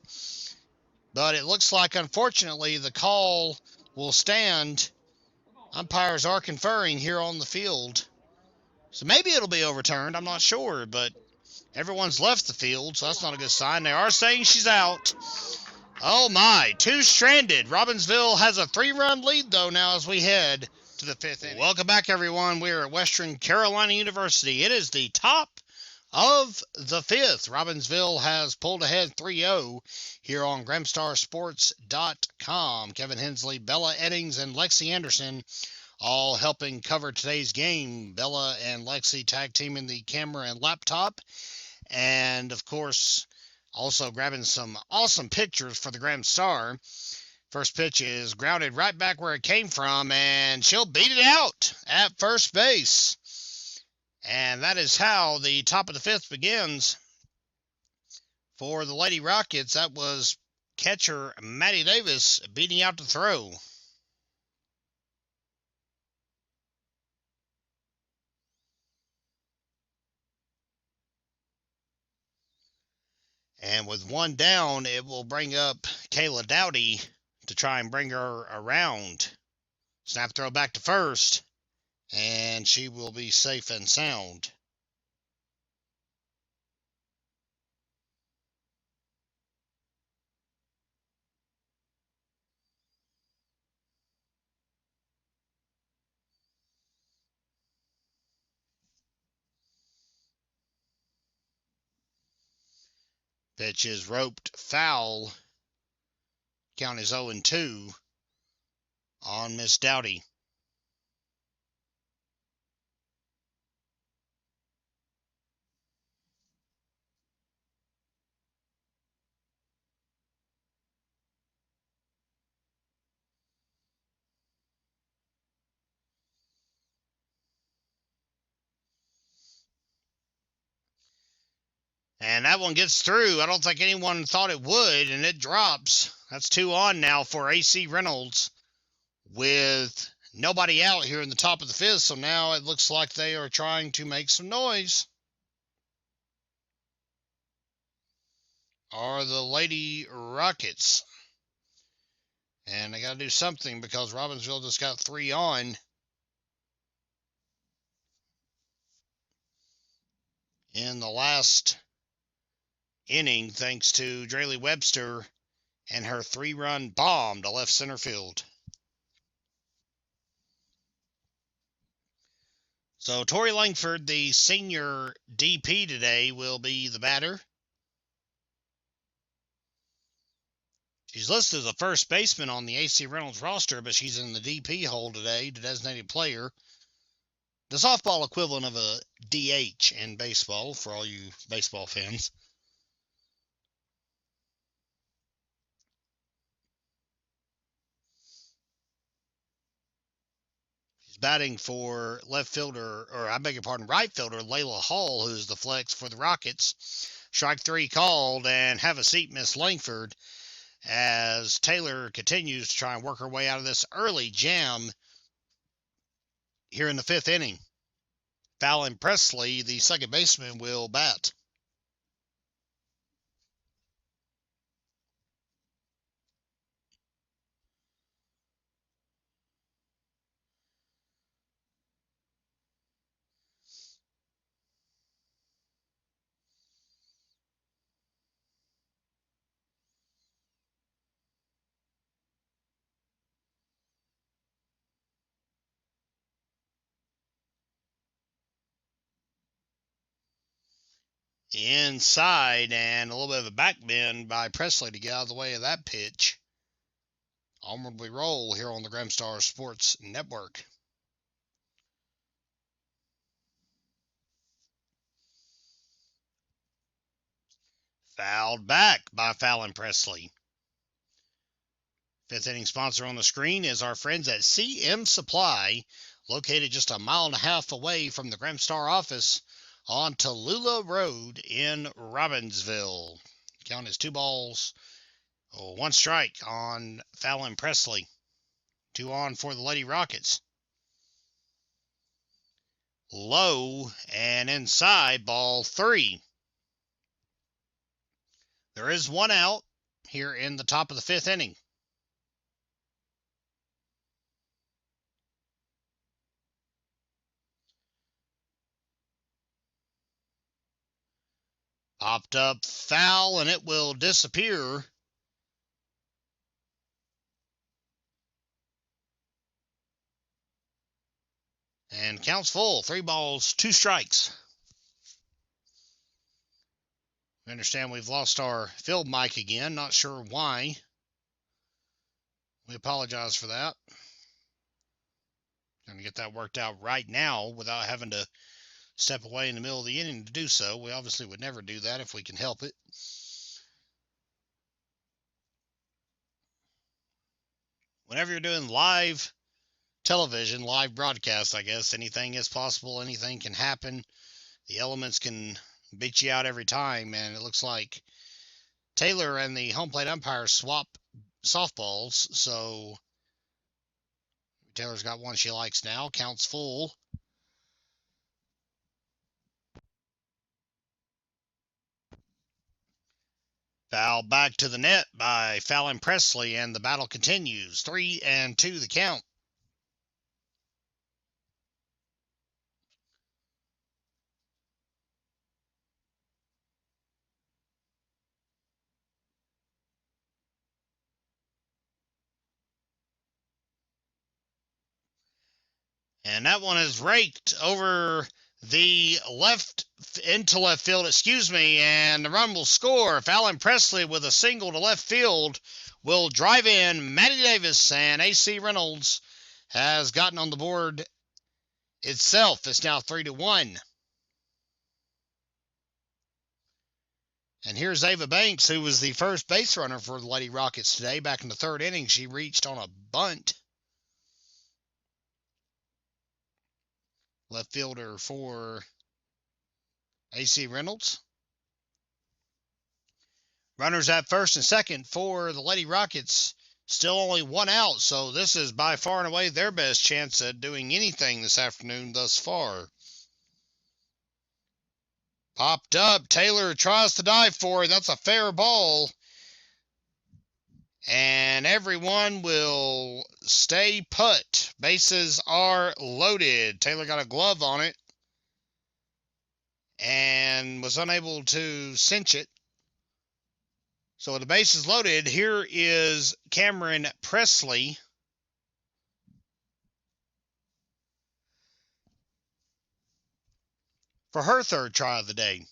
but it looks like, unfortunately, the call will stand. Umpires are conferring here on the field, so maybe it'll be overturned. I'm not sure, but everyone's left the field, so that's not a good sign. They are saying she's out. Oh, my. 2 stranded. Robbinsville has a 3-run lead, though, now as we head to the 5th inning. Welcome back, everyone. We're at Western Carolina University. It is the top of the 5th. Robbinsville has pulled ahead 3-0 here on GramstarSports.com. Kevin Hensley, Bella Eddings, and Lexi Anderson all helping cover today's game. Bella and Lexi tag teaming the camera and laptop. And, of course, also grabbing some awesome pictures for the Gram Star. First pitch is grounded right back where it came from, and she'll beat it out at first base. And that is how the top of the 5th begins for the Lady Rockets. That was catcher Maddie Davis beating out the throw. And with 1 down, it will bring up Kayla Dowdy to try and bring her around. Snap throw back to first, and she will be safe and sound. Pitch is roped foul. Count is 0-2 on Miss Dowdy. And that one gets through. I don't think anyone thought it would, and it drops. That's 2 on now for AC Reynolds with nobody out here in the top of the 5th. So now it looks like they are trying to make some noise. are the Lady Rockets. And they got to do something because Robbinsville just got 3 on. In the last inning, thanks to Draylee Webster and her 3-run bomb to left center field. So Tori Langford, the senior DP today, will be the batter. She's listed as a first baseman on the AC Reynolds roster, but she's in the DP hole today, the designated player. The softball equivalent of a DH in baseball, for all you baseball fans. She's batting for right fielder Layla Hall, who's the flex for the Rockets. Strike 3 called, and have a seat, Miss Langford, as Taylor continues to try and work her way out of this early jam here in the 5th inning. Fallon Presley, the second baseman, will bat. Inside, and a little bit of a back bend by Presley to get out of the way of that pitch. Onward we roll here on the Gramstar Sports Network. Fouled back by Fallon Presley. 5th inning sponsor on the screen is our friends at CM Supply, located just a mile and a half away from the Gramstar office on Tallulah Road in Robbinsville. Count is 2 balls, 1 strike on Fallon Presley. 2 on for the Lady Rockets. Low and inside, ball 3. There is 1 out here in the top of the 5th inning. Popped up foul, and it will disappear. And counts full. 3 balls, 2 strikes. We understand we've lost our field mic again. Not sure why. We apologize for that. Going to get that worked out right now without having to step away in the middle of the inning to do so. We obviously would never do that if we can help it. Whenever you're doing live television, live broadcast, I guess, anything is possible. Anything can happen. The elements can beat you out every time, and it looks like Taylor and the home plate umpire swap softballs, so Taylor's got one she likes now. Counts full. Foul back to the net by Fallon Presley, and the battle continues. 3-2 the count. And that one is raked over the into left field, and the run will score. Fallon Presley with a single to left field will drive in Maddie Davis, and AC Reynolds has gotten on the board itself. It's now 3-1. And here's Ava Banks, who was the first base runner for the Lady Rockets today. Back in the 3rd inning, she reached on a bunt. Left fielder for AC Reynolds. Runners at first and second for the Lady Rockets. Still only 1 out, so this is by far and away their best chance at doing anything this afternoon thus far. Popped up. Taylor tries to dive for it. That's a fair ball. And everyone will stay put. Bases are loaded. Taylor got a glove on it and was unable to cinch it. So with the bases loaded, here is Cameron Presley. For her third try of the day.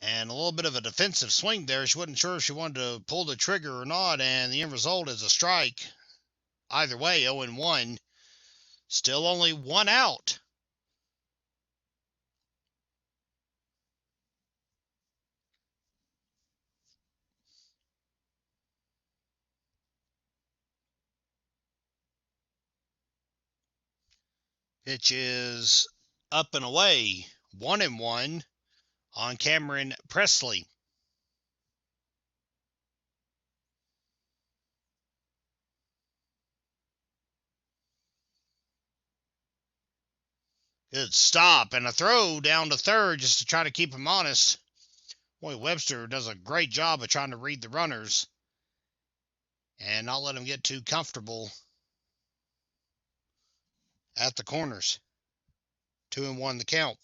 And a little bit of a defensive swing there. She wasn't sure if she wanted to pull the trigger or not, and the end result is a strike. Either way, 0-1. Still only one out. Pitch is up and away. 1-1 on Cameron Presley. Good stop and a throw down to third just to try to keep him honest. Boy, Webster does a great job of trying to read the runners and not let them get too comfortable at the corners. 2-1 the count.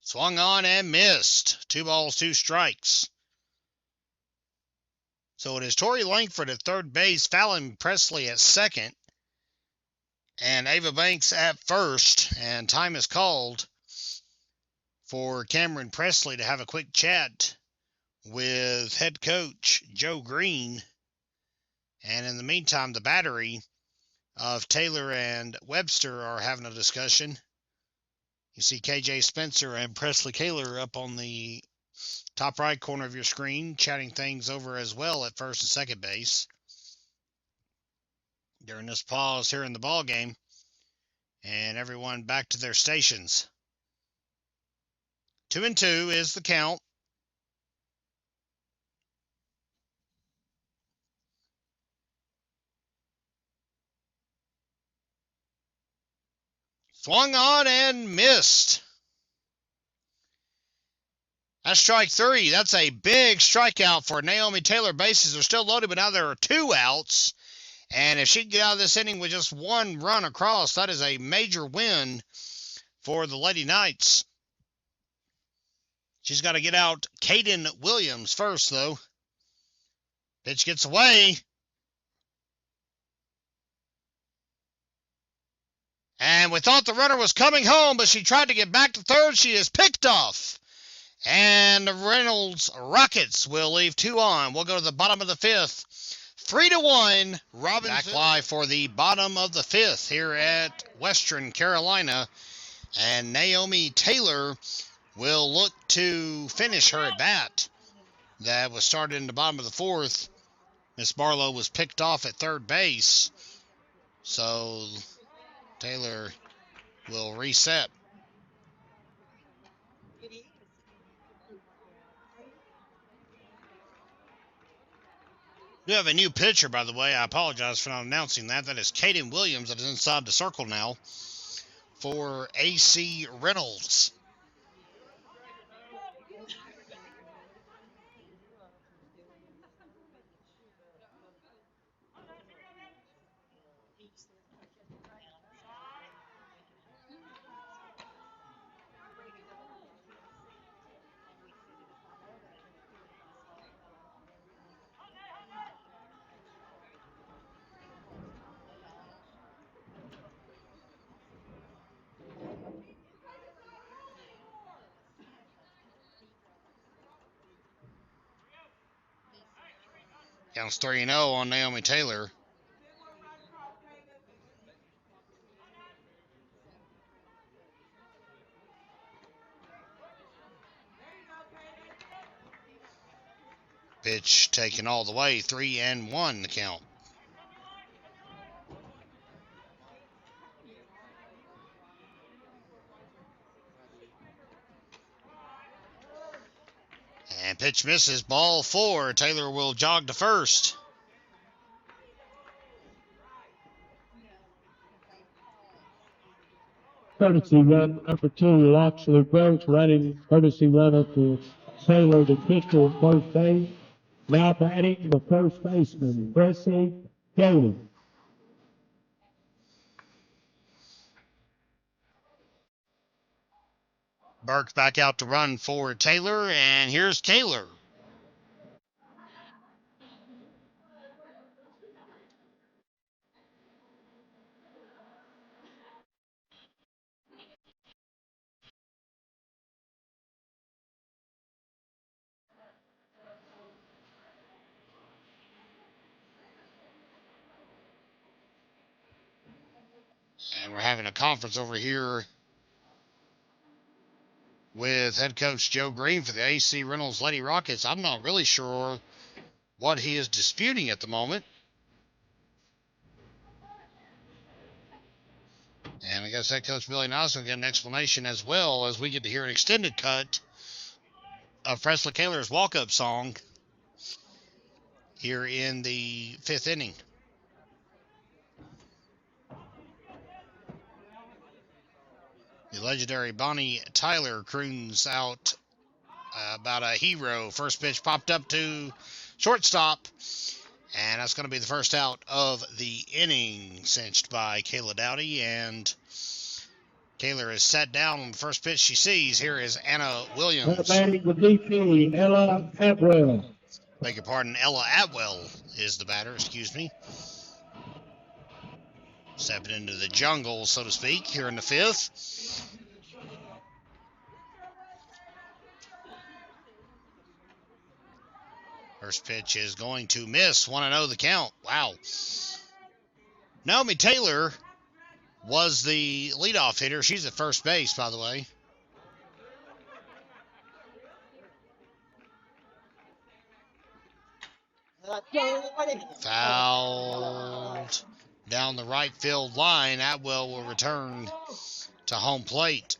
Swung on and missed. 2 balls, 2 strikes. So it is Tori Langford at third base, Fallon Presley at second, and Ava Banks at first. And time is called for Cameron Presley to have a quick chat with head coach Joe Green. And in the meantime, the battery of Taylor and Webster are having a discussion. You see KJ Spencer and Presley Kaler up on the top right corner of your screen, chatting things over as well at first and second base during this pause here in the ball game, and everyone back to their stations. 2-2 is the count. Swung on and missed. That's strike 3. That's a big strikeout for Naomi Taylor. Bases are still loaded, but now there are 2 outs. And if she can get out of this inning with just 1 run across, that is a major win for the Lady Knights. She's got to get out Kaden Williams first, though. Pitch gets away. And we thought the runner was coming home, but she tried to get back to third. She is picked off. And the Reynolds Rockets will leave 2 on. We'll go to the bottom of the 5th. 3-1, Robbinsville. Back live for the bottom of the 5th here at Western Carolina. And Naomi Taylor will look to finish her at bat. That was started in the bottom of the 4th. Miss Barlow was picked off at third base. So Taylor will reset. We have a new pitcher, by the way. I apologize for not announcing that. That is Kaden Williams that is inside the circle now for AC Reynolds. Counts 3-0 on Naomi Taylor. Pitch taken all the way, 3-1 the count. And pitch misses, ball 4. Taylor will jog to first. courtesy run number 2, Loxley Gross running courtesy runner to Taylor to Pitcher first base. Now batting the first baseman, Presley Gailey. Burke's back out to run for Taylor, and here's Taylor. And we're having a conference over here with head coach Joe Green for the AC Reynolds Lady Rockets. I'm not really sure what he is disputing at the moment. And I guess head coach Billy Niles will get an explanation as well as we get to hear an extended cut of Presley Taylor's walk-up song here in the 5th inning. The legendary Bonnie Tyler croons out about a hero. First pitch popped up to shortstop, and that's going to be the first out of the inning, cinched by Kayla Dowdy. And Taylor is set down on the first pitch she sees. Here is Anna Williams. Batting the DP, Ella Atwell. Beg your pardon, Ella Atwell is the batter, excuse me. Stepping into the jungle, so to speak, here in the 5th. First pitch is going to miss. 1-0 the count. Wow. Naomi Taylor was the leadoff hitter. She's at first base, by the way. Fouled down the right field line. Atwell will return to home plate.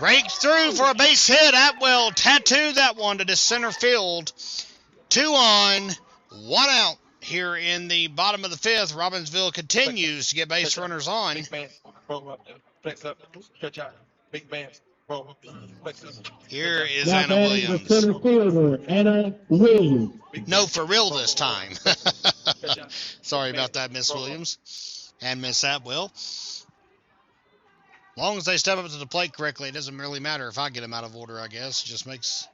Raked through for a base hit. Atwell tattooed that one to the center field. 2 on, 1 out here in the bottom of the 5th. Robbinsville continues to get base runners on. Big man, roll up, flex up, stretch out. Big man, roll up, flex up. Here is Now Anna batting the Williams. center fielder, Anna Williams. No, for real this time. Sorry about that, Miss Williams and Miss Atwell. As long as they step up to the plate correctly, it doesn't really matter if I get them out of order, I guess. It just makes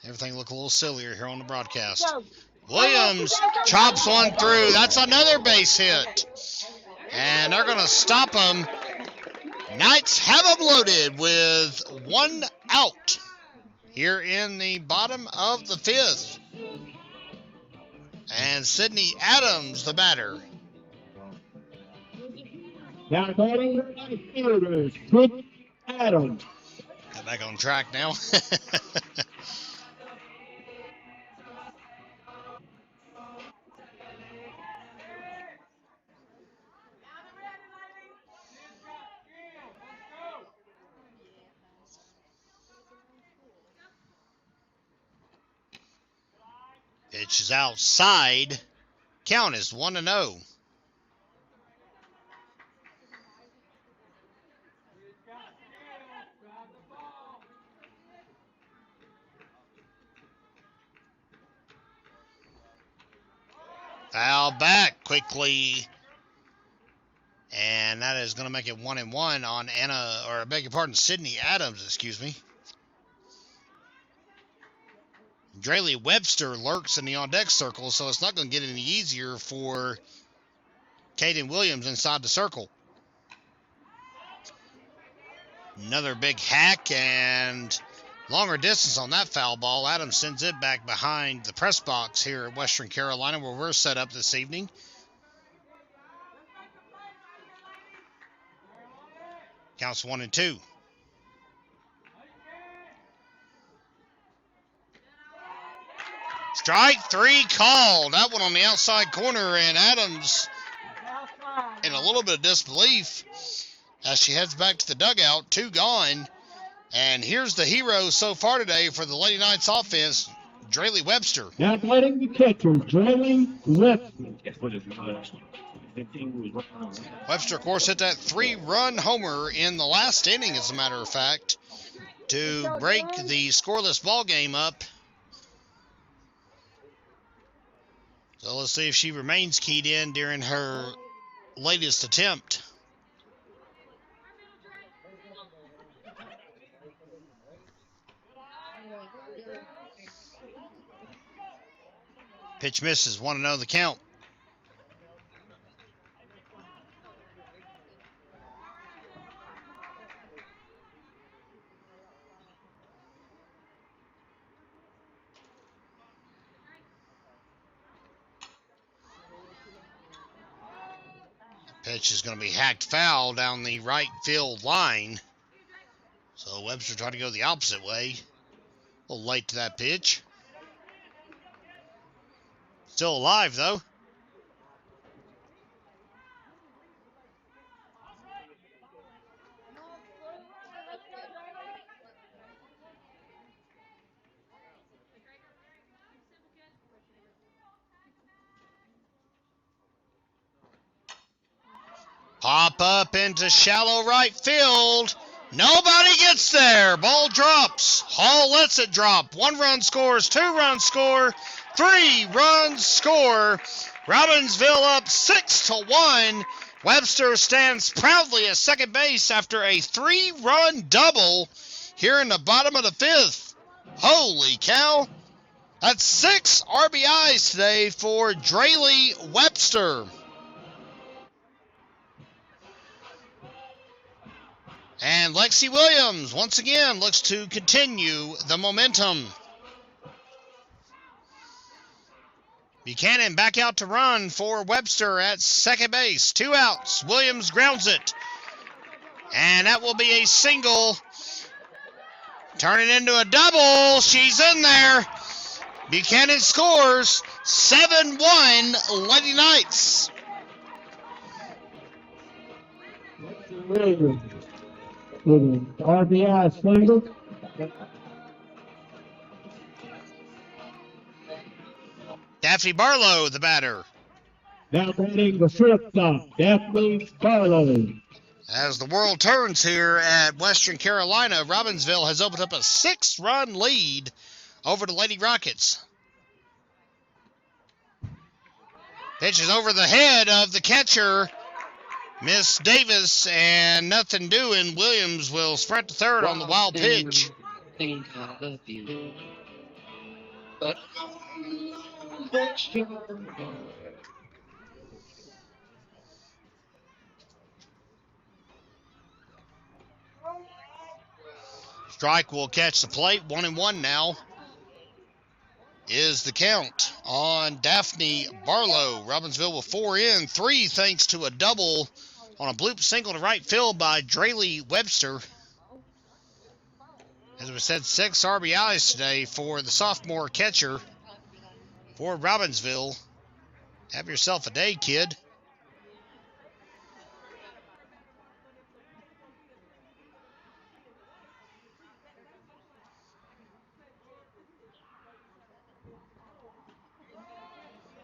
everything look a little sillier here on the broadcast. Williams chops one through. That's another base hit. And they're going to stop them. Knights have them loaded with 1 out here in the bottom of the 5th. And Sydney Adams, the batter. Now batting the right fielders, Britt Adams. Got back on track now. Pitch is outside. Count is 1-0. Foul back quickly. And that is going to make it 1-1 on Anna, or I beg your pardon, Sydney Adams, excuse me. Draylee Webster lurks in the on-deck circle, so it's not going to get any easier for Caden Williams inside the circle. Another big hack and longer distance on that foul ball. Adams sends it back behind the press box here at Western Carolina, where we're set up this evening. Counts 1-2. Strike 3 called. That one on the outside corner, and Adams in a little bit of disbelief as she heads back to the dugout. 2 gone. And here's the hero so far today for the Lady Knights offense, Draylee Webster. Now batting the catcher, Draylee Webster. Webster, of course, hit that 3-run homer in the last inning, as a matter of fact, to break the scoreless ball game up. So let's see if she remains keyed in during her latest attempt. Pitch misses, 1-0 the count. Pitch is going to be hacked foul down the right field line. So Webster trying to go the opposite way. A little late to that pitch. Still alive, though. Pop up into shallow right field. Nobody gets there. Ball drops. Hall lets it drop. 1 run scores, 2 runs score, 3 runs score. Robbinsville up 6-1. Webster stands proudly at second base after a 3-run double here in the bottom of the 5th. Holy cow. That's 6 RBIs today for Draylee Webster. And Lexi Williams, once again, looks to continue the momentum. Buchanan back out to run for Webster at second base. 2 outs. Williams grounds it. And that will be a single. Turn it into a double. She's in there. Buchanan scores. 7-1 Lady Knights. Williams with an RBI single. Daphne Barlow, the batter. Now batting the shortstop, Daphne Barlow. As the world turns here at Western Carolina, Robbinsville has opened up a 6-run lead over the Lady Rockets. Pitch is over the head of the catcher, Miss Davis, and nothing doing. Williams will sprint to third on the wild pitch. Think I love you. Strike will catch the plate. 1-1 now is the count on Daphne Barlow. Robbinsville with 4 in, 3 thanks to a double on a bloop single to right field by Draylee Webster. As we said, 6 RBIs today for the sophomore catcher for Robbinsville. Have yourself a day, kid.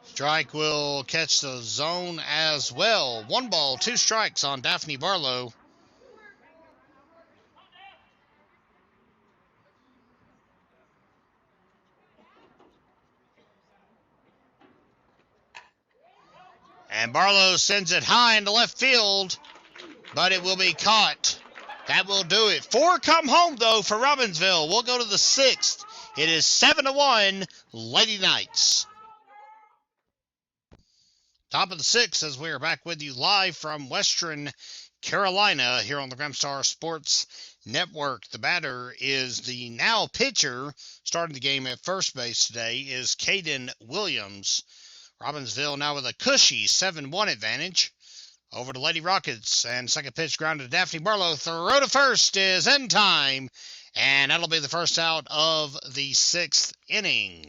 Strike will catch the zone as well. 1 ball, 2 strikes on Daphne Barlow. And Barlow sends it high into left field, but it will be caught. That will do it. 4 come home, though, for Robbinsville. We'll go to the 6th. It is 7-1 Lady Knights. Top of the 6th as we are back with you live from Western Carolina here on the Grimstar Sports Network. The batter is the now pitcher starting the game at first base today is Caden Williams. Robbinsville now with a cushy 7-1 advantage over the Lady Rockets. And second pitch grounded to Daphne Barlow. Throw to first is in time. And that'll be the first out of the 6th inning.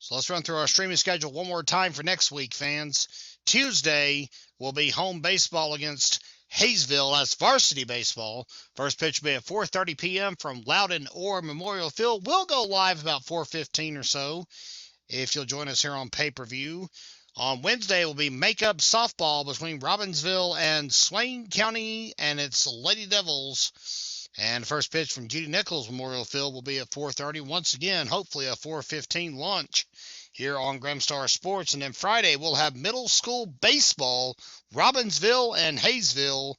So let's run through our streaming schedule one more time for next week, fans. Tuesday will be home baseball against Hayesville. That's varsity baseball. First pitch will be at 4:30 p.m. from Loudon or Memorial Field. We'll go live about 4:15 or so if you'll join us here on pay-per-view. On Wednesday, it will be make-up softball between Robbinsville and Swain County and its Lady Devils. And the first pitch from Judy Nichols Memorial Field will be at 4:30. Once again, hopefully a 4:15 launch here on Gramstar Sports. And then Friday, we'll have middle school baseball, Robbinsville and Hayesville.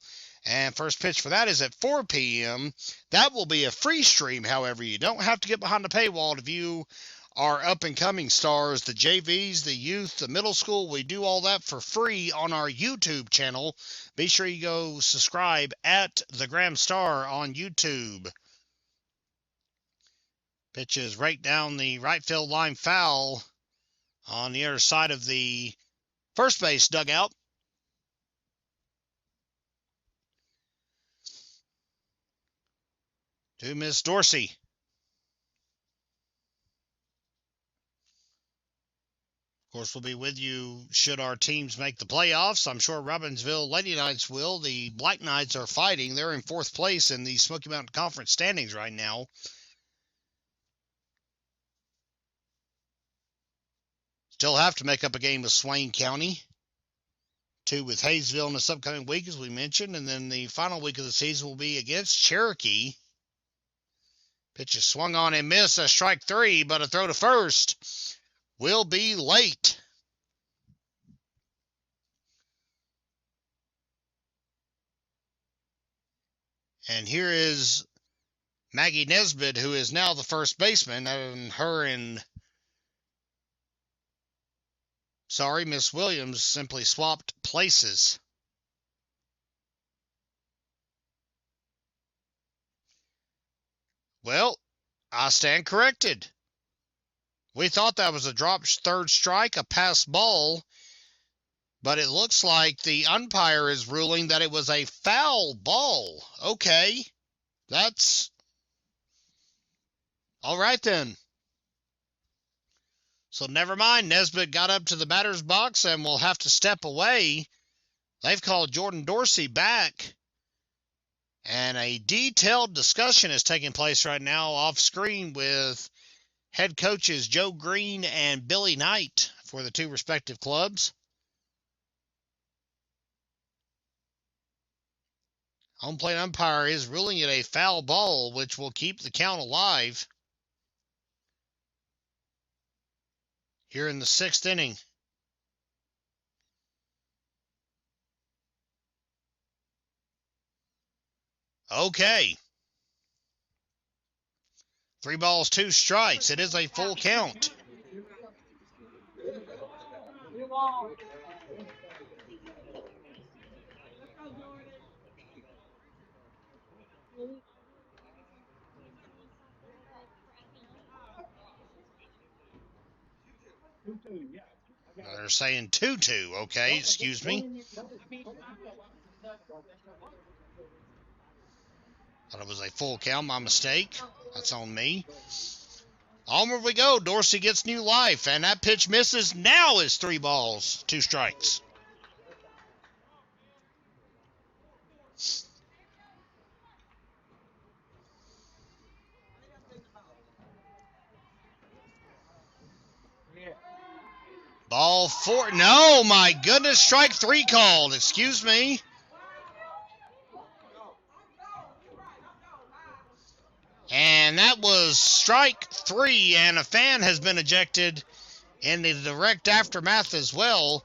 And first pitch for that is at 4 p.m. That will be a free stream, however. You don't have to get behind the paywall to view our up-and-coming stars, the JVs, the youth, the middle school. We do all that for free on our YouTube channel. Be sure you go subscribe at the Graham Star on YouTube. Pitch is right down the right field line, foul on the other side of the first base dugout. To Miss Dorsey. Of course, we'll be with you should our teams make the playoffs. I'm sure Robbinsville Lady Knights will. The Black Knights are fighting. They're in fourth place in the Smoky Mountain Conference standings right now. Still have to make up a game with Swain County. 2 with Hayesville in this upcoming week, as we mentioned. And then the final week of the season will be against Cherokee. Pitch is swung on and missed. A strike 3, but a throw to first will be late. And here is Maggie Nesbitt, who is now the first baseman, and Miss Williams simply swapped places. Well, I stand corrected. We thought that was a dropped third strike, a pass ball, but it looks like the umpire is ruling that it was a foul ball. Okay, that's all right then. So never mind, Nesbitt got up to the batter's box and will have to step away. They've called Jordan Dorsey back. And a detailed discussion is taking place right now off screen with head coaches Joe Green and Billy Knight for the 2 respective clubs. Home plate umpire is ruling it a foul ball, which will keep the count alive here in the 6th inning. Okay. 3 balls, 2 strikes. It is a full count. They're saying 2-2. Okay, excuse me. Thought it was a full count. My mistake. That's on me. Onward we go. Dorsey gets new life, and that pitch misses. Now it's 3 balls, 2 strikes. Ball 4. No, my goodness. Strike 3 called. Excuse me. And that was strike 3, and a fan has been ejected in the direct aftermath as well.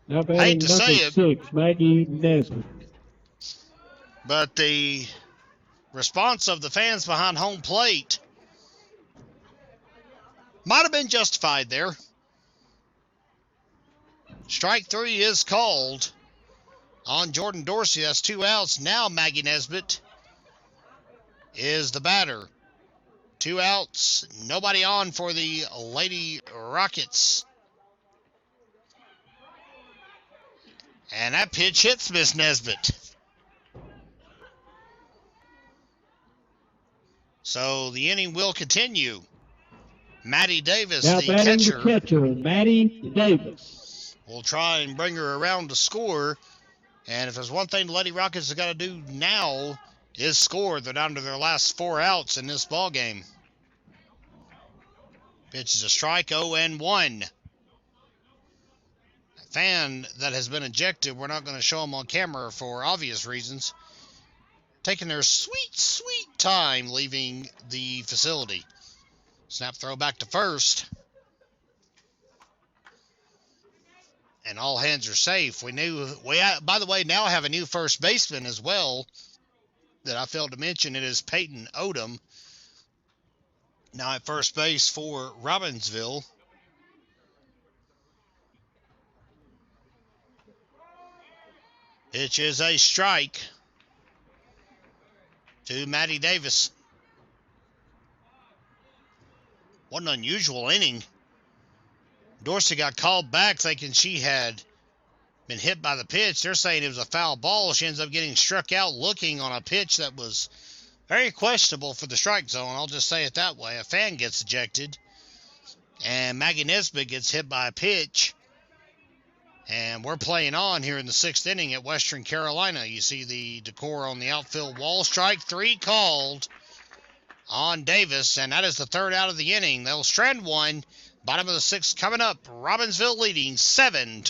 Now Hate to say it, 6, Maggie Nesbitt. but the response of the fans behind home plate might have been justified there. Strike 3 is called on Jordan Dorsey. That's 2 outs. Now Maggie Nesbitt is the batter. 2 outs, nobody on for the Lady Rockets. And that pitch hits Miss Nesbitt. So the inning will continue. Maddie Davis, Now the batting catcher, the catcher, Maddie Davis. will try and bring her around to score. And if there's one thing the Lady Rockets have got to do now is score. They're down to their last 4 outs in this ball game. Pitch is a strike, 0-1. A fan that has been ejected, we're not going to show him on camera for obvious reasons, taking their sweet, sweet time leaving the facility. Snap throw back to first. And all hands are safe. We, by the way, now have a new first baseman as well that I failed to mention. It is Peyton Odom, now at first base for Robbinsville. Pitch is a strike to Maddie Davis. What an unusual inning. Dorsey got called back thinking she had been hit by the pitch. They're saying it was a foul ball. She ends up getting struck out looking on a pitch that was very questionable for the strike zone. I'll just say it that way. A fan gets ejected, and Maggie Nesbitt gets hit by a pitch. And we're playing on here in the 6th inning at Western Carolina. You see the decor on the outfield wall. Strike 3 called on Davis, and that is the 3rd out of the inning. They'll strand one. Bottom of the 6th coming up. Robbinsville leading 7-1.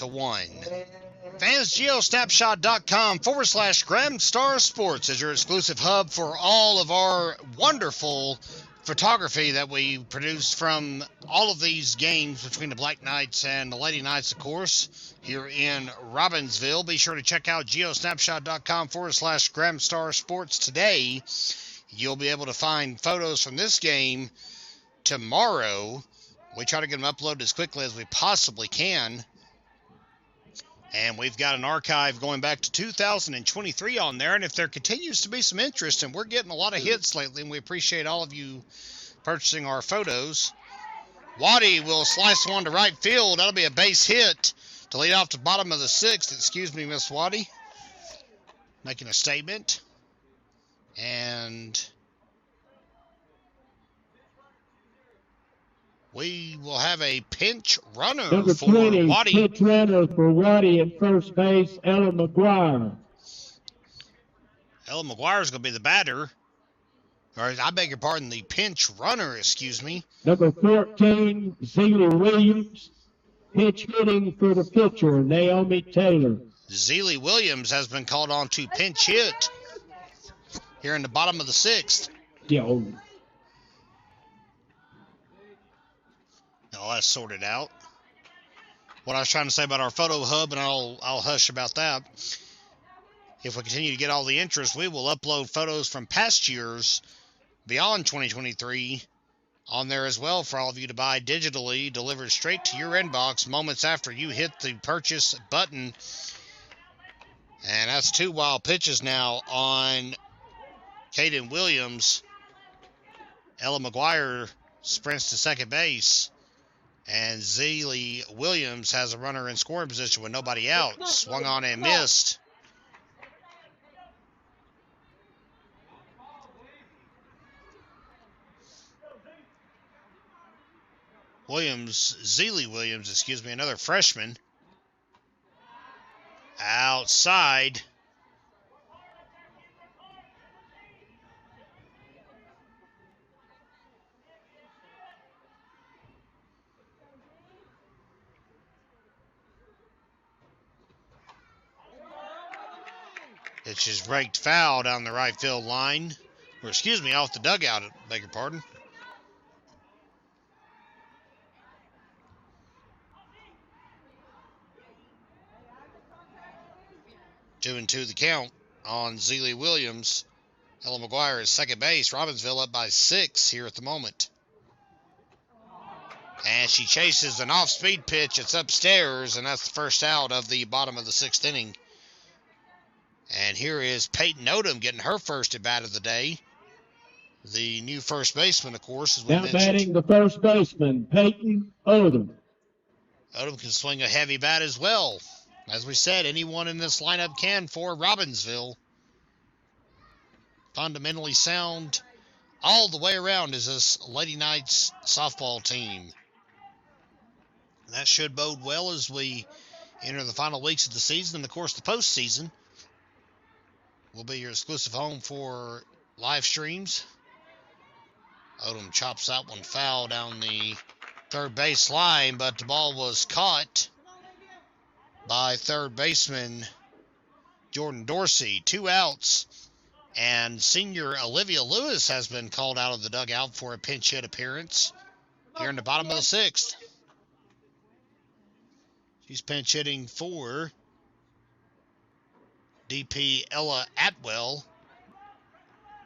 FansGeoSnapshot.com/Graham Sports is your exclusive hub for all of our wonderful photography that we produce from all of these games between the Black Knights and the Lady Knights, of course, here in Robbinsville. Be sure to check out geosnapshot.com/Graham Sports today. You'll be able to find photos from this game tomorrow. We try to get them uploaded as quickly as we possibly can. And we've got an archive going back to 2023 on there. And if there continues to be some interest, and we're getting a lot of hits lately, and we appreciate all of you purchasing our photos. Waddy will slice one to right field. That'll be a base hit to lead off the bottom of the 6th. Excuse me, Miss Waddy. Making a statement. And we will have a pinch runner Number for 20, Waddy. pinch runner for Waddy at first base, Ella McGuire. Ella McGuire is going to be the batter. Or, I beg your pardon, the pinch runner, excuse me. Number 14, Zelie Williams, pinch hitting for the pitcher, Naomi Taylor. Zelie Williams has been called on to pinch hit here in the bottom of the 6th. Yo. All that's sorted out. What I was trying to say about our photo hub, and I'll hush about that. If we continue to get all the interest, we will upload photos from past years beyond 2023 on there as well for all of you to buy digitally, delivered straight to your inbox moments after you hit the purchase button. And that's 2 wild pitches now on Caden Williams. Ella McGuire sprints to second base. And Zelie Williams has a runner in scoring position with nobody out. Swung on and missed. Zelie Williams, excuse me, another freshman. Outside. It's just raked foul down the right field line. Or excuse me, off the dugout, beg your pardon. 2-2 the count on Zelie Williams. Ella McGuire is second base. Robbinsville up by 6 here at the moment. And she chases an off-speed pitch. It's upstairs, and that's the first out of the bottom of the 6th inning. And here is Peyton Odom getting her first at bat of the day. The new first baseman, of course, as we Now mentioned. batting the first baseman, Peyton Odom. Odom can swing a heavy bat as well. As we said, anyone in this lineup can for Robbinsville. Fundamentally sound all the way around is this Lady Knights softball team. That should bode well as we enter the final weeks of the season. And, of course, the postseason will be your exclusive home for live streams. Odom chops that one foul down the third base line, but the ball was caught by third baseman Jordan Dorsey. 2 outs, and senior Olivia Lewis has been called out of the dugout for a pinch hit appearance here in the bottom of the 6th. She's pinch hitting for DP Ella Atwell.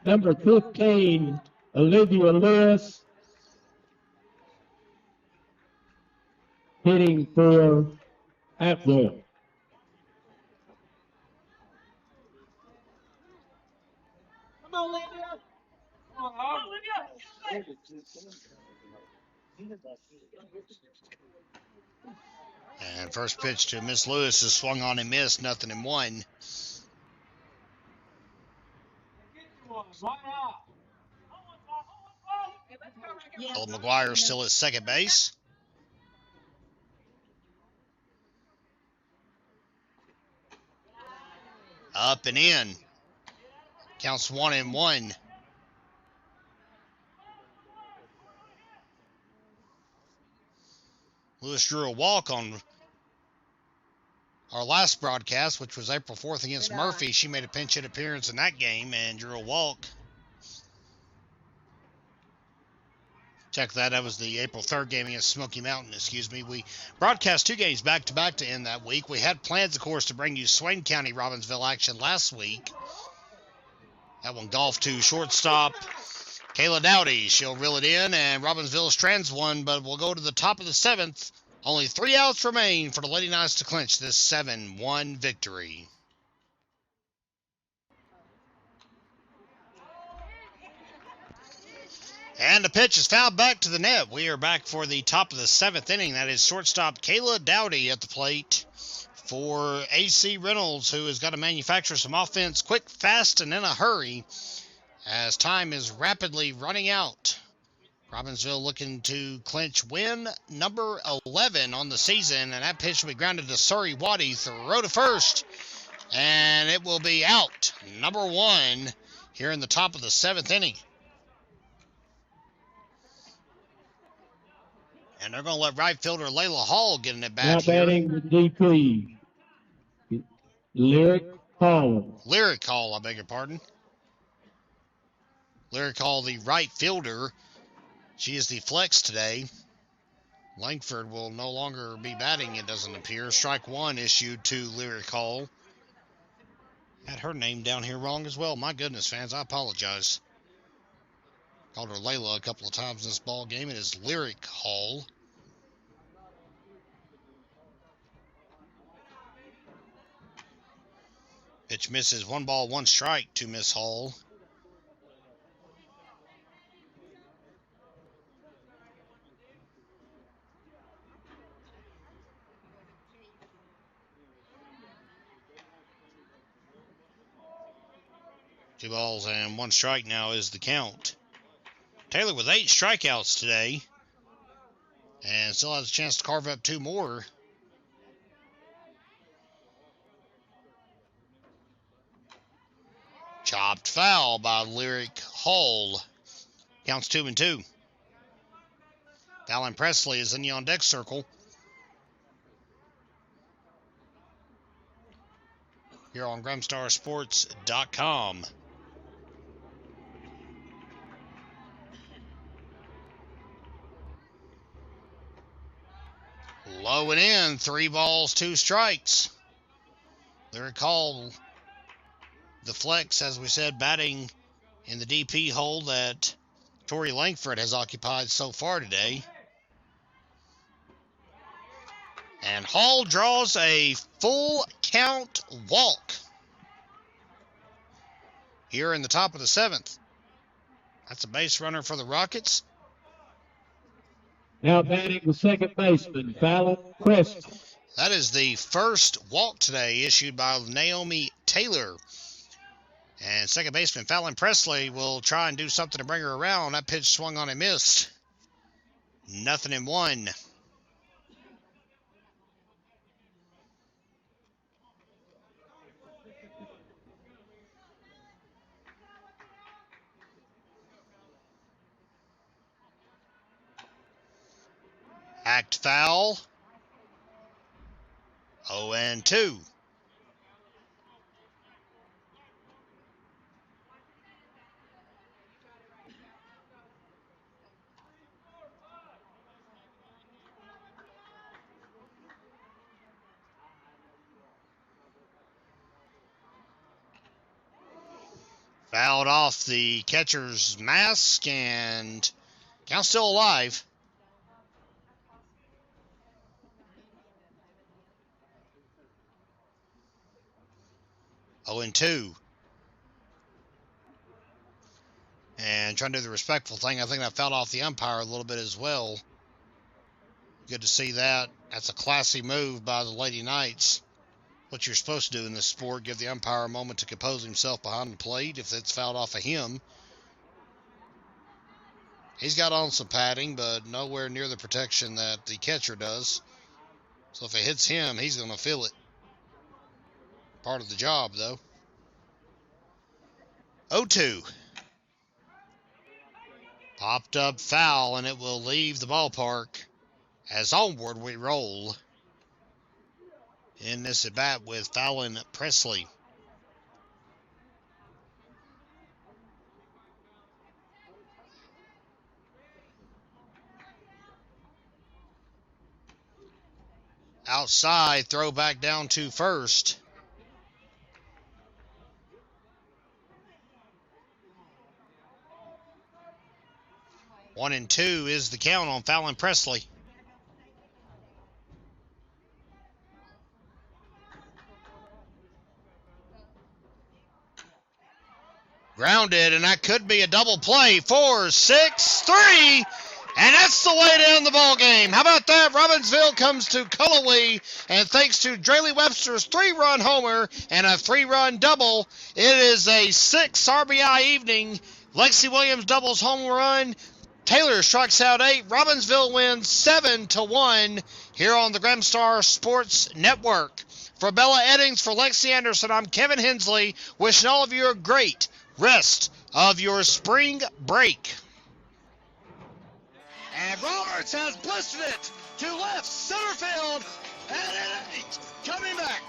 Number 15, Olivia Lewis, hitting for Atwell. Come on, Olivia. Come on, Olivia. And first pitch to Miss Lewis is swung on and missed, 0-1. Old McGuire still at second base. Up and in. Counts 1-1. Lewis drew a walk on our last broadcast, which was April 4th against Murphy. She made a pinch hit appearance in that game and drew a walk. Check that. That was the April 3rd game against Smoky Mountain, We broadcast 2 games back-to-back to end that week. We had plans, of course, to bring you Swain County Robbinsville action last week. That one golf to shortstop Kayla Dowdy. She'll reel it in, and Robbinsville strands one, but we'll go to the top of the 7th. Only 3 outs remain for the Lady Knights to clinch this 7-1 victory. And the pitch is fouled back to the net. We are back for the top of the 7th inning. That is shortstop Kayla Dowdy at the plate for AC Reynolds, who has got to manufacture some offense quick, fast, and in a hurry as time is rapidly running out. Robbinsville looking to clinch win number 11 on the season, and that pitch will be grounded to Surrey Waddy, throw to first, and it will be out. Number 1 here in the top of the 7th inning. And they're going to let right fielder Layla Hall get in at bat Now here. batting the DP, Lyric Hall. Lyric Hall, I beg your pardon. Lyric Hall, the right fielder. She is the flex today. Langford will no longer be batting, it doesn't appear. Strike 1 issued to Lyric Hall. Had her name down here wrong as well. My goodness, fans, I apologize. Called her Layla a couple of times in this ball game. It is Lyric Hall. Pitch misses. 1 ball, 1 strike to Miss Hall. Two balls and 1 strike now is the count. Taylor with 8 strikeouts today, and still has a chance to carve up 2 more. Chopped foul by Lyric Hall. Counts 2-2. Fallon Presley is in the on-deck circle. Here on GramstarSports.com. Low and in, 3 balls, 2 strikes. Lyric Hall, the flex, as we said, batting in the DP hole that Tori Langford has occupied so far today. And Hall draws a full count walk here in the top of the 7th. That's a base runner for the Rockets. Now batting the second baseman, Fallon Preston. That is the first walk today issued by Naomi Taylor. And second baseman Fallon Presley will try and do something to bring her around. That pitch swung on and missed. 0-1. Hacked foul. 0-2. Fouled off the catcher's mask, and count's still alive. 0-2. And trying to do the respectful thing, I think that fouled off the umpire a little bit as well. Good to see that. That's a classy move by the Lady Knights. What you're supposed to do in this sport, give the umpire a moment to compose himself behind the plate if it's fouled off of him. He's got on some padding, but nowhere near the protection that the catcher does. So if it hits him, he's going to feel it. Part of the job, though. 0-2. Popped up foul, and it will leave the ballpark as onward we roll in this at-bat with Fallon Presley. Outside, throw back down to first. One and two is the count on Fallon Presley. Grounded, and that could be a double play. 4, 6, 3, and that's the way to end the ball game. How about that? Robbinsville comes to Cullowhee, and thanks to Draley Webster's 3-run homer and a 3-run double, it is a 6 RBI evening. Lexi Williams doubles home run. Taylor strikes out 8. Robbinsville wins 7-1 here on the Gramstar Sports Network. For Bella Eddings, for Lexi Anderson, I'm Kevin Hensley, wishing all of you a great rest of your spring break. And Roberts has blistered it to left center field, and it ain't coming back.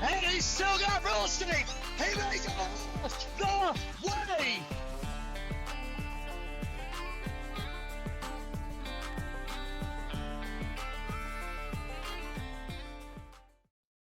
And he's still got real estate. He makes it the way